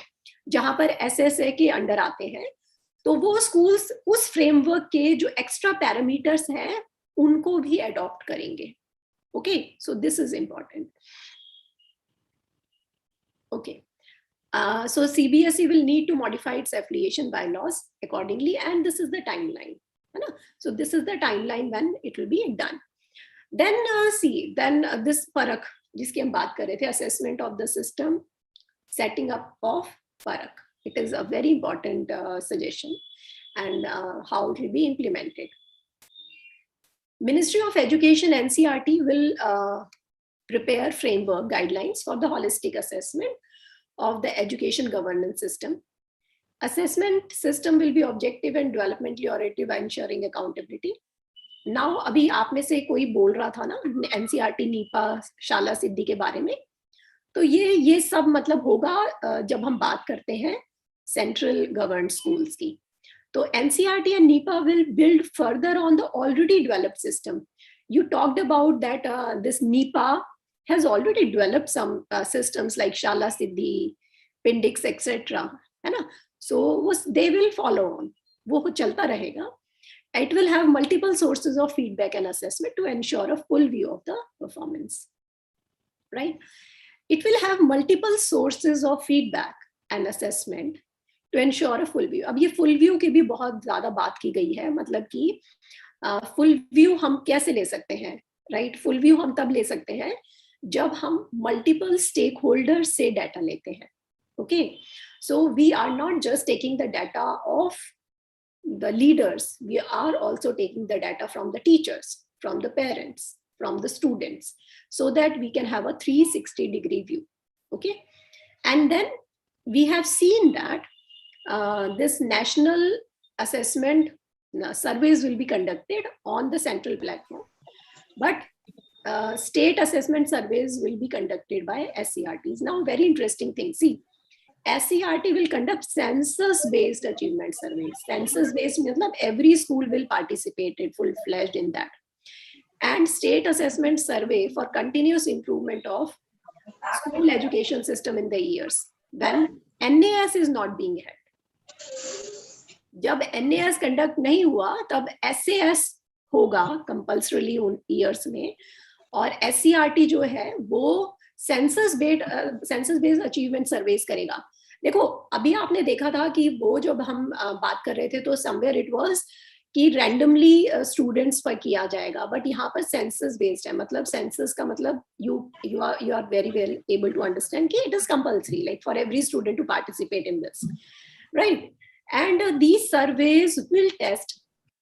जहां पर SSA के अंडर आते हैं, तो वो स्कूल्स उस फ्रेमवर्क के जो एक्स्ट्रा पैरामीटर्स हैं उनको भी अडॉप्ट करेंगे. Okay, so this is important. Okay, so CBSE will need to modify its affiliation bylaws accordingly, and this is the timeline. So this is the timeline when it will be done. Then this parak जिसकी हम बात कर रहे थे, assessment of the system, setting up of parak. It is a very important suggestion, and how it will be implemented. Ministry of Education, NCRT, will prepare framework guidelines for the holistic assessment of the education governance system. Assessment system will be objective and developmentally oriented by ensuring accountability. Now, अभी आप में से कोई बोल रहा था ना NCRT, Nipah, शाला सिद्धि के बारे में, तो ये सब मतलब होगा जब हम बात करते हैं सेंट्रल गवर्नमेंट स्कूल्स की. तो NCRT and NEPA will build further on the already developed system. You talked about that this NEPA has already developed some systems like Shala Siddhi, Pindix, etc. है ना? So they will follow on. वो चलता रहेगा. It will have multiple sources of feedback and assessment to ensure a full view of the performance. Right? It will have multiple sources of feedback and assessment to ensure a full view. अब ये full view की भी बहुत ज़्यादा बात की गई है, मतलब कि full view हम कैसे ले सकते हैं, right? Full view हम तब ले सकते हैं जब हम multiple stakeholders से data लेते हैं. Okay, so we are not just taking the data of the leaders, we are also taking the data from the teachers, from the parents, from the students, so that we can have a 360-degree view. Okay, and then we have seen that this national assessment surveys will be conducted on the central platform, but state assessment surveys will be conducted by SCRTs. Now, very interesting thing. See, SCRT will conduct census-based achievement surveys. Census-based means every school will participate full-fledged in that. And state assessment survey for continuous improvement of school education system in the years when NAS is not being held. जब NAS conduct नहीं हुआ तब SAS होगा compulsorily उन years में, और SCRT जो है वो census based achievement surveys करेगा. देखो अभी आपने देखा था कि वो जब हम बात कर रहे थे तो somewhere it was कि randomly students पर किया जाएगा, but यहाँ पर census based है. मतलब census का मतलब you are very well able to understand कि it is compulsory, like for every student to participate in this, right? And these surveys will test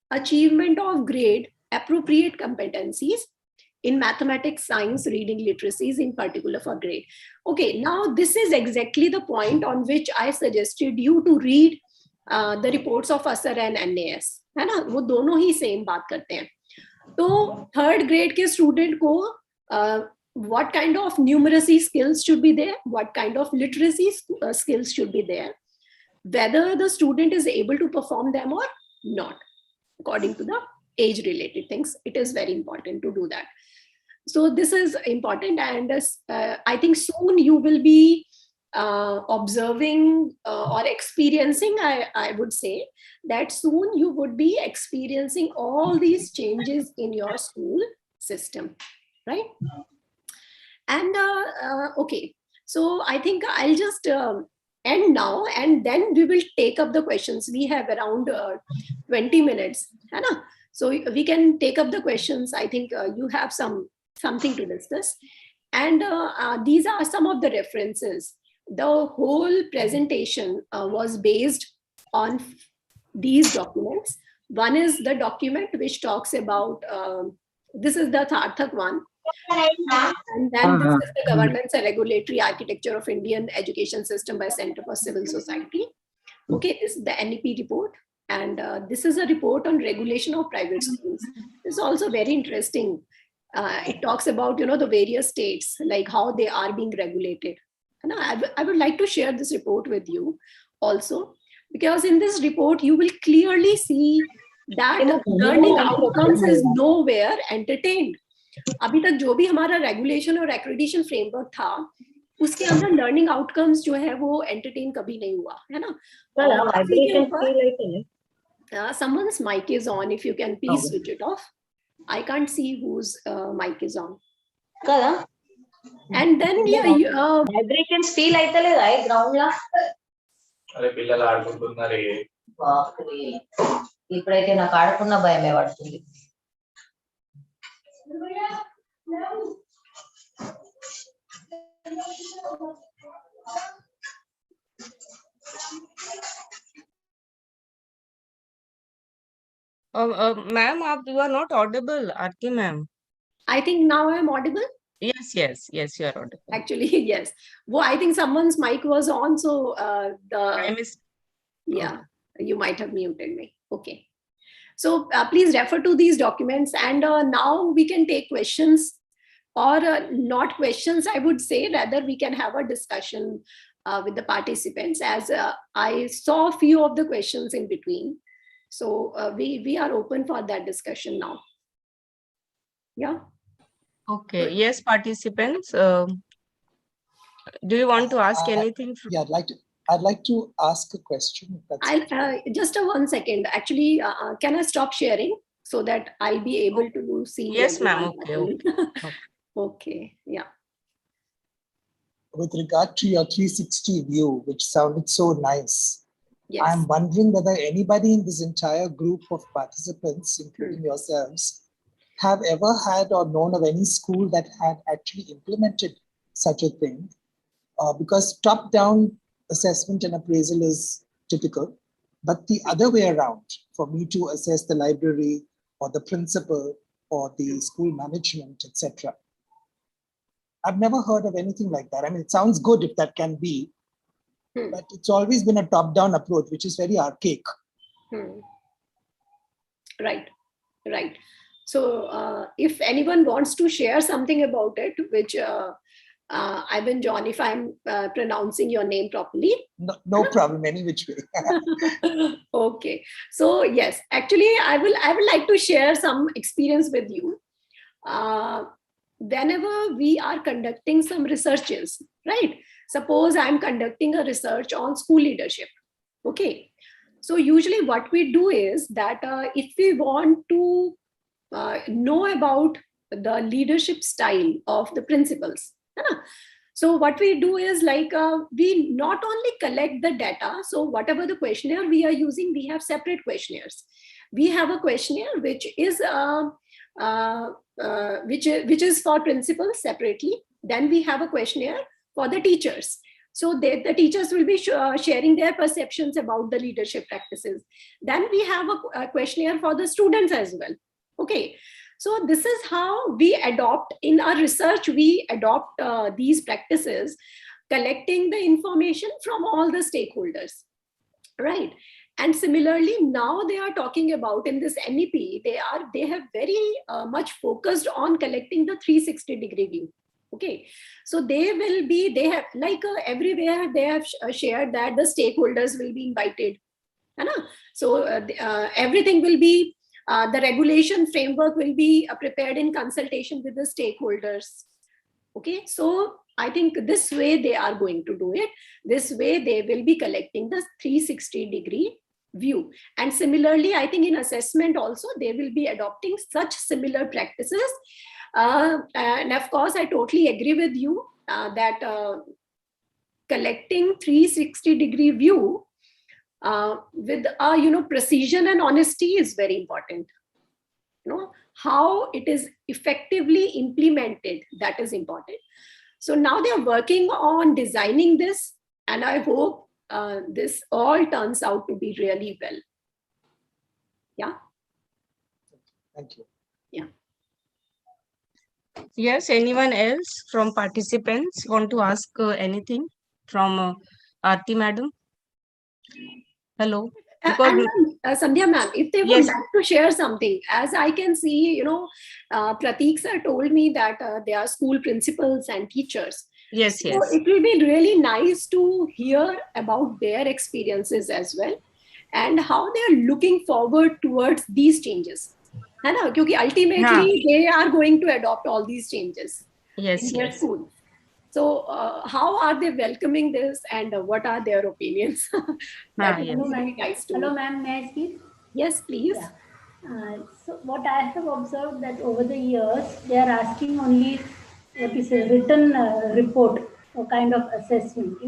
achievement of grade appropriate competencies in mathematics, science, reading, literacies in particular for grade. Okay, now this is exactly the point on which I suggested you to read the reports of ASR and NAS. है ना, वो दोनों ही same बात करते हैं. तो third grade के student को what kind of numeracy skills should be there, what kind of literacy skills should be there, whether the student is able to perform them or not according to the age related things. It is very important to do that. So this is important, and I think soon you will be observing or experiencing, I would say that soon you would be experiencing all these changes in your school system, right? And okay, so I think I'll just end now, and then we will take up the questions. We have around 20 minutes, है ना? So we can take up the questions. I think you have something to discuss, and these are some of the references. The whole presentation was based on these documents. One is the document which talks about, this is the Tharthak one, and then this is the Governance and Regulatory Architecture of Indian Education System by Center for Civil Society. Okay, this is the NEP report, and this is a report on regulation of private schools. It's also very interesting. It talks about, you know, the various states, like how they are being regulated. And I would like to share this report with you also, because in this report you will clearly see that learning outcomes is nowhere entertained. अभी तक जो भी हमारा regulation और accreditation framework था उसके अंदर learning outcomes जो है वो एंटरटेन कभी नहीं हुआ, है ना? Someone's mic is on. If you can please switch it off. I can't see whose mic is on. And then vibrations feel అయితలేదా గ్రౌండ్ లా? అరే పిల్లలు ఆడుకుంటున్నారే. ఇప్పుడైతే నాకు ఆడుకున్న భయమే పడుతుంది. Ma'am, you are not audible, Aarti ma'am. I think now I'm audible. Yes, you are audible. Actually, yes. Well, I think someone's mic was on, so yeah, you might have muted me. Okay. So please refer to these documents, and now we can take questions, or not questions, I would say, rather we can have a discussion with the participants, as I saw a few of the questions in between. So we are open for that discussion now. Yeah. Okay. Yes, participants. Do you want to ask anything? Yeah, I'd like to ask a question. Just 1 second. Actually, can I stop sharing so that I'll be able to see? Yes, ma'am. Okay. Okay. Yeah. With regard to your 360 view, which sounded so nice, yes. I'm wondering whether anybody in this entire group of participants, including yourselves, have ever had or known of any school that had actually implemented such a thing, because top-down assessment and appraisal is typical, but the other way around, for me to assess the library or the principal or the school management, etc. I've never heard of anything like that. I mean, it sounds good if that can be, but it's always been a top-down approach, which is very archaic. Right. So if anyone wants to share something about it, which Ivan John, if I'm pronouncing your name properly. No problem, any which way. Okay. So yes, actually, I would like to share some experience with you. whenever we are conducting some researches, right? Suppose I'm conducting a research on school leadership. Okay. So usually what we do is that if we want to know about the leadership style of the principals, so what we do is like we not only collect the data. So whatever the questionnaire we are using, we have separate questionnaires. We have a questionnaire which is which is for principals separately. Then we have a questionnaire for the teachers. So the teachers will be sharing their perceptions about the leadership practices. Then we have a questionnaire for the students as well. Okay. So this is how we adopt in our research, we adopt these practices, collecting the information from all the stakeholders, right? And similarly, now they are talking about in this NEP, they have very much focused on collecting the 360-degree view. Okay, so they have like everywhere they have shared that the stakeholders will be invited. So everything will be, the regulation framework will be prepared in consultation with the stakeholders. Okay, so I think this way they are going to do it. This way they will be collecting the 360-degree view. And similarly, I think in assessment also, they will be adopting such similar practices. And of course, I totally agree with you that collecting 360-degree view with precision and honesty is very important. How it is effectively implemented, that is important. So now they are working on designing this, and I hope this all turns out to be really well. Yeah. Thank you. Yeah. Yes, anyone else from participants want to ask anything from Aarti madam? Hello. Because Sandhya ma'am, if they would yes, like to share something, as I can see, Prateek sir told me that they are school principals and teachers. yes, So yes. it will be really nice to hear about their experiences as well, and how they are looking forward towards these changes. Because ultimately they are going to adopt all these changes Yes, in their yes. school. So how are they welcoming this, and what are their opinions? That would Yes. be really nice to Hello, know. ma'am. May I speak? Yes, please. Yeah. So what I have observed that over the years, they are asking only what is a written report or kind of assessment.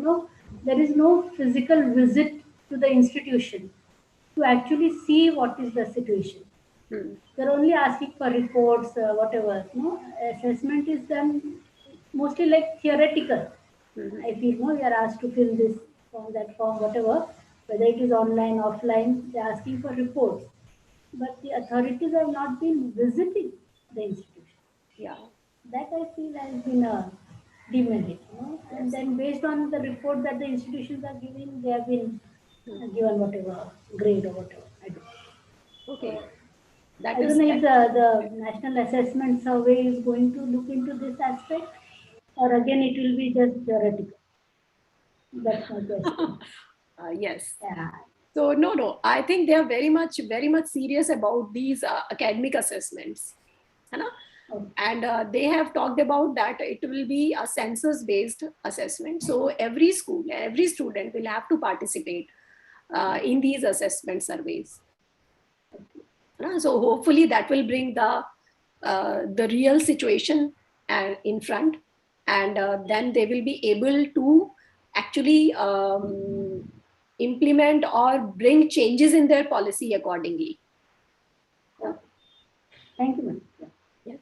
There is no physical visit to the institution to actually see what is the situation. They're only asking for reports, whatever. Assessment is done mostly like theoretical. I feel we are asked to fill this form, that form, whatever, whether it is online, offline, they're asking for reports. But the authorities have not been visiting the institution. Yeah. That I feel has been a demerit. And then based on the report that the institutions are giving, they have been given whatever grade or whatever. I don't know. Okay. So, That I is don't know if the National Assessment Survey is going to look into this aspect, or again it will be just theoretical. That's my question. yes. Yeah. So no, I think they are very much serious about these academic assessments. And they have talked about that it will be a census-based assessment. So every school, every student will have to participate in these assessment surveys. So hopefully that will bring the real situation in front, and then they will be able to actually implement or bring changes in their policy accordingly. Yeah. Thank you, ma'am. Yeah. Yes.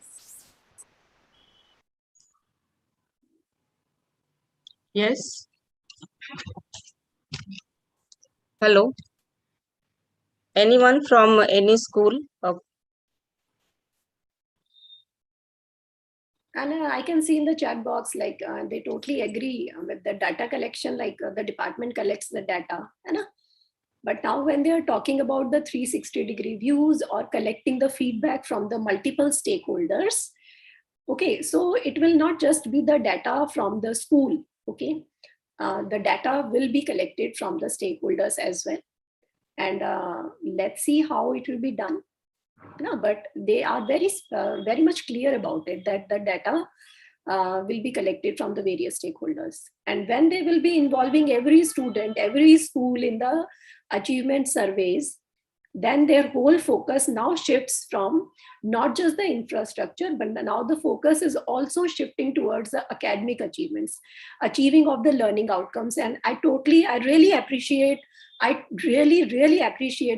Yes. Hello. Anyone from any school? And I can see in the chat box, like they totally agree with the data collection, like the department collects the data. But now when they are talking about the 360-degree views or collecting the feedback from the multiple stakeholders, okay, so it will not just be the data from the school, okay? The data will be collected from the stakeholders as well. And let's see how it will be done. No, but they are very much clear about it, that the data will be collected from the various stakeholders. And when they will be involving every student, every school in the achievement surveys, then their whole focus now shifts from not just the infrastructure, but now the focus is also shifting towards the academic achievements, achieving of the learning outcomes. And I really appreciate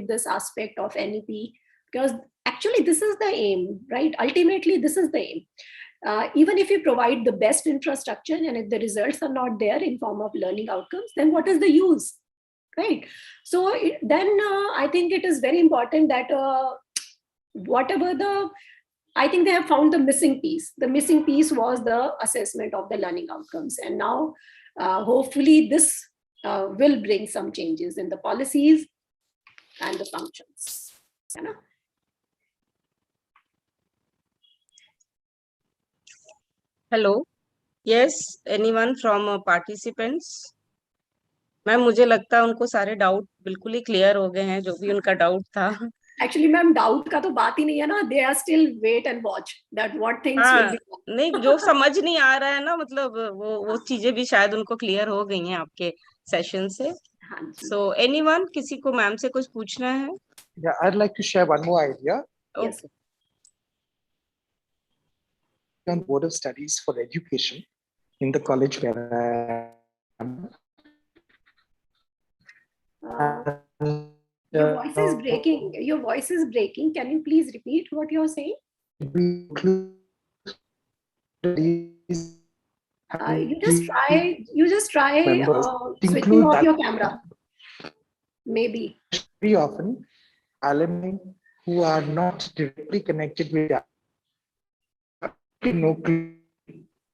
this aspect of NEP, because actually this is the aim, right? Ultimately, this is the aim. Even if you provide the best infrastructure and if the results are not there in form of learning outcomes, then what is the use, right? So then I think it is very important that I think they have found the missing piece. The missing piece was the assessment of the learning outcomes. And now hopefully this will bring some changes in the policies and the functions. You know? Hello. Yes, anyone from participants? Ma'am मुझे लगता है उनको सारे doubt बिल्कुल ही clear हो गए हैं, जो भी उनका डाउट था. Actually, मैम डाउट का तो बात ही नहीं है ना. They are still wait and watch that what things will be. नहीं, जो समझ नहीं आ रहा है ना, मतलब वो चीजें भी शायद उनको क्लियर हो गई हैं आपके सेशन से. So anyone, किसी को मैम से कुछ पूछना है? Yeah, I'd like to share one more idea. Yes. On Board of Studies for Education in the college where I am. Your voice is breaking. Your voice is breaking. Can you please repeat what you're saying? You just try switching off your camera. Maybe. Very often, alumni who are not directly connected with that, no clue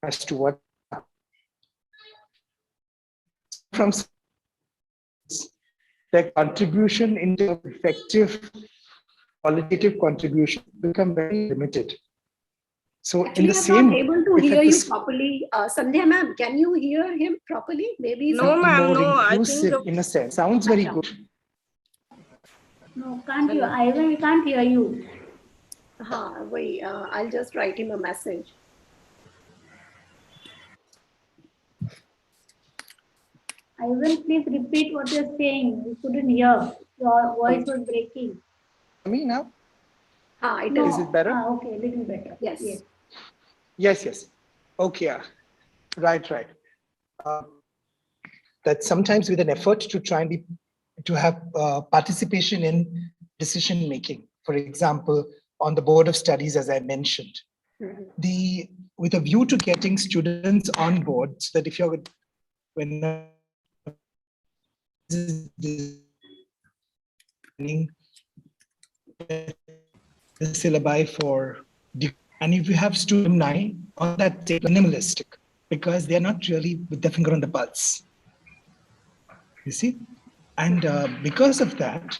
as to what from their contribution into effective qualitative contribution become very limited. So actually, in the same, I'm not able to hear you properly. Sandhya ma'am, can you hear him properly? Maybe no ma'am, no. Inclusive, I think in a sense, sounds very good. No, can't hear. I can't hear you. Wait, I'll just write him a message. Ivan, please repeat what you're saying. We couldn't hear. Your voice was breaking. Me now? Is it better? Okay, a little better. Yes. Yes. Okay. Right. That sometimes with an effort to try and to have participation in decision making. For example, on the Board of Studies, as I mentioned, with a view to getting students on board, so that if you're when the syllabi for, and if you have students on that take minimalistic, because they're not really with their finger on the pulse, you see, and because of that,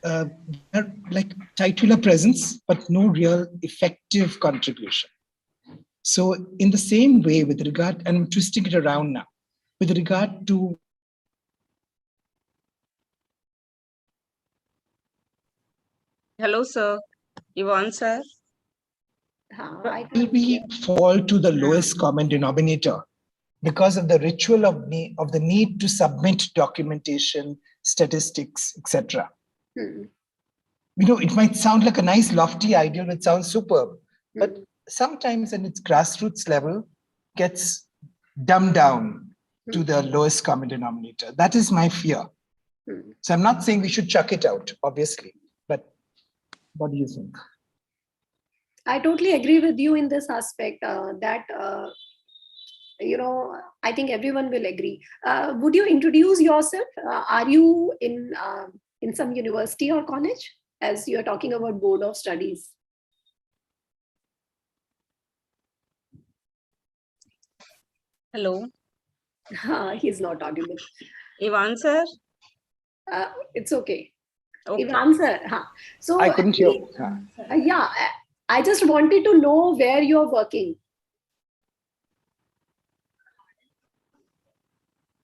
they're like titular presence, but no real effective contribution. So in the same way, with regard, and I'm twisting it around now, with regard to hello sir, Ivan sir. Will we fall to the lowest common denominator because of the ritual of the need to submit documentation, statistics, etc. You know, it might sound like a nice lofty ideal, it sounds superb, but sometimes in its grassroots level gets dumbed down to the lowest common denominator. That is my fear. So I'm not saying we should chuck it out, obviously, but what do you think? I totally agree with you in this aspect that, I think everyone will agree. Would you introduce yourself? Are you in some university or college, as you're talking about Board of Studies? Hello. He's not audible. Ivan sir? It's okay. Okay. Ivan sir. So I couldn't hear. I just wanted to know where you're working.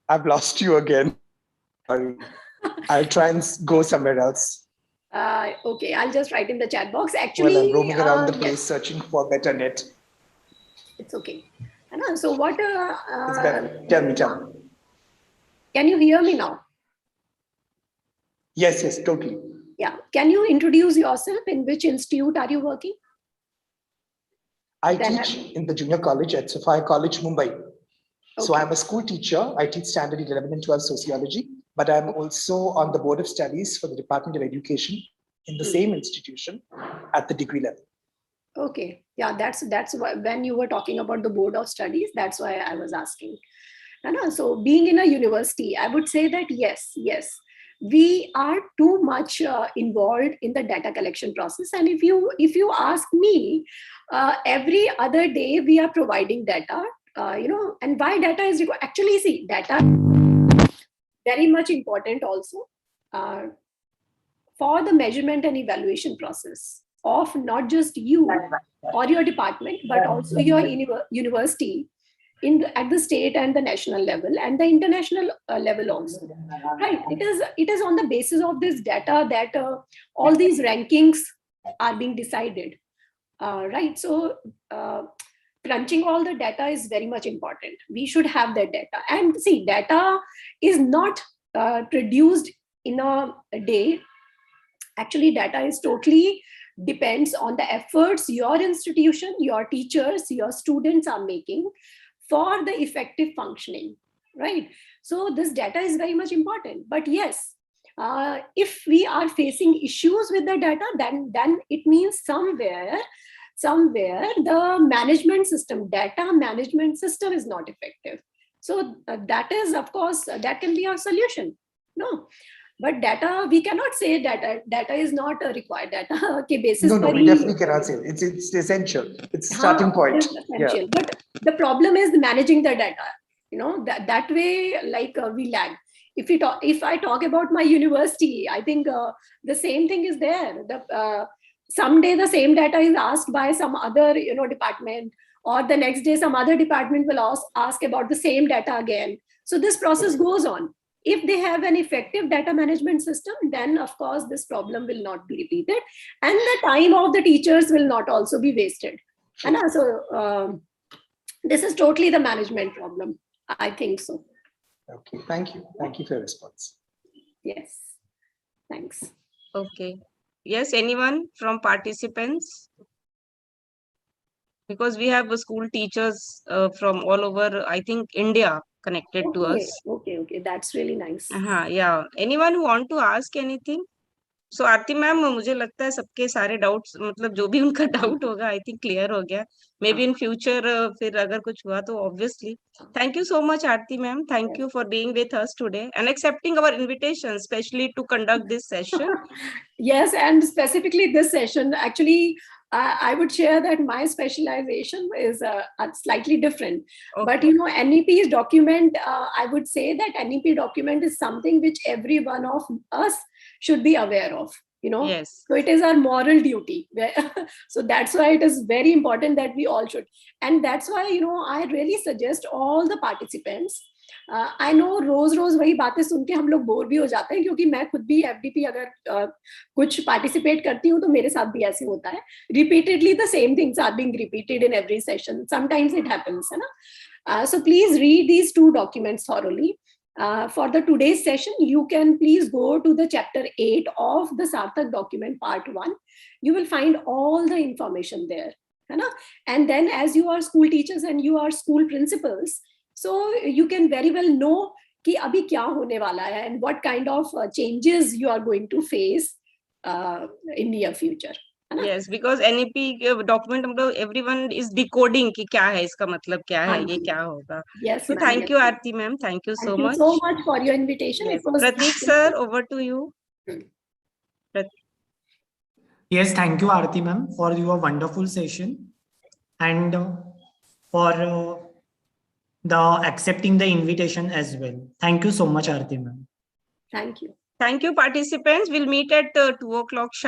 I've lost you again. Sorry. I'll try and go somewhere else. Okay, I'll just write in the chat box. Well, Actually, I'm roaming around the yes, place searching for better net. it's okay. So what? It's better. Tell me. Can you hear me now? Yes, totally. Yeah. Can you introduce yourself? In which institute are you working? I teach in the junior college at Sophia College, Mumbai. So I'm a school teacher. I teach standard 11 and 12 sociology, but I'm also on the board of studies for the Department of Education in the same institution at the degree level. Okay. Yeah, that's why when you were talking about the board of studies, that's why I was asking. So being in a university, I would say that yes, we are too much involved in the data collection process. And if you ask me, every other day we are providing data, and why data is required. Actually, see, data very much important also for the measurement and evaluation process of not just you or your department, but also your university at the state and the national level and the international level also, right? It is on the basis of this data that all these rankings are being decided, right? So crunching all the data is very much important. We should have that data. And see, data is not produced in a day. Actually, data is totally depends on the efforts your institution, your teachers, your students are making for the effective functioning, right? So this data is very much important. But yes, if we are facing issues with the data, then it means somewhere the management system, data management system is not effective. So that is, of course, that can be a solution. No, but data, we cannot say data is not a required data. Okay, basis. No, we definitely cannot say it. It's essential. It's a starting point. It's essential. Yeah. But the problem is managing the data. That way, like we lag. If I talk about my university, I think the same thing is there. Someday the same data is asked by some other department, or the next day some other department will ask about the same data again. So this process goes on. If they have an effective data management system, then of course this problem will not be repeated, and the time of the teachers will not also be wasted. And so this is totally the management problem. I think so. Okay, thank you for your response. Yes, thanks. Okay. Yes, anyone from participants? Because we have school teachers from all over, I think, India connected to us. Okay, that's really nice. Yeah. Anyone who want to ask anything? So Aarti ma'am, मुझे लगता है सबके सारे doubts, मतलब जो भी उनका doubt होगा, आई थिंक क्लियर हो गया. मे बी इन फ्यूचर फिर अगर कुछ हुआ तो obviously. Thank you so much Aarti ma'am. Thank you for being with us today and accepting our invitation specially to conduct this session. Yes, and specifically this session, actually, I would share that my specialization is slightly different. Okay. But NEP's document, I would say that NEP document is something which every one of us should be aware of. Yes. So it is our moral duty. So that's why it is very important that we all should. And that's why, I really suggest all the participants. I know रोज वही बातें सुन के हम लोग bore भी हो जाते हैं, क्योंकि मैं खुद भी FDP अगर कुछ पार्टिसिपेट करती हूँ तो मेरे साथ भी ऐसे होता है. Repeatedly the same things are being repeated in every session. Sometimes it happens, है ना? So please read these two documents thoroughly. For the today's session, you can please go to the chapter 8 of the Sarthak document part 1. You will find all the information there, है ना? And then as you are school teachers and you are school principals, so you can very well know कि अभी क्या होने वाला है and what kind of changes you are going to face in near future. Yes, because NEP document everyone is decoding कि क्या है इसका मतलब क्या है, ये क्या होगा. Yes. So thank you Aarti ma'am, thank you so much. Thank you so much for your invitation. Yes. It was Prateek sir, over to you. Yes, thank you Aarti ma'am for your wonderful session and for the accepting the invitation as well. Thank you so much Aarti ma'am. Thank you. Thank you participants. We'll meet at 2 o'clock sharp.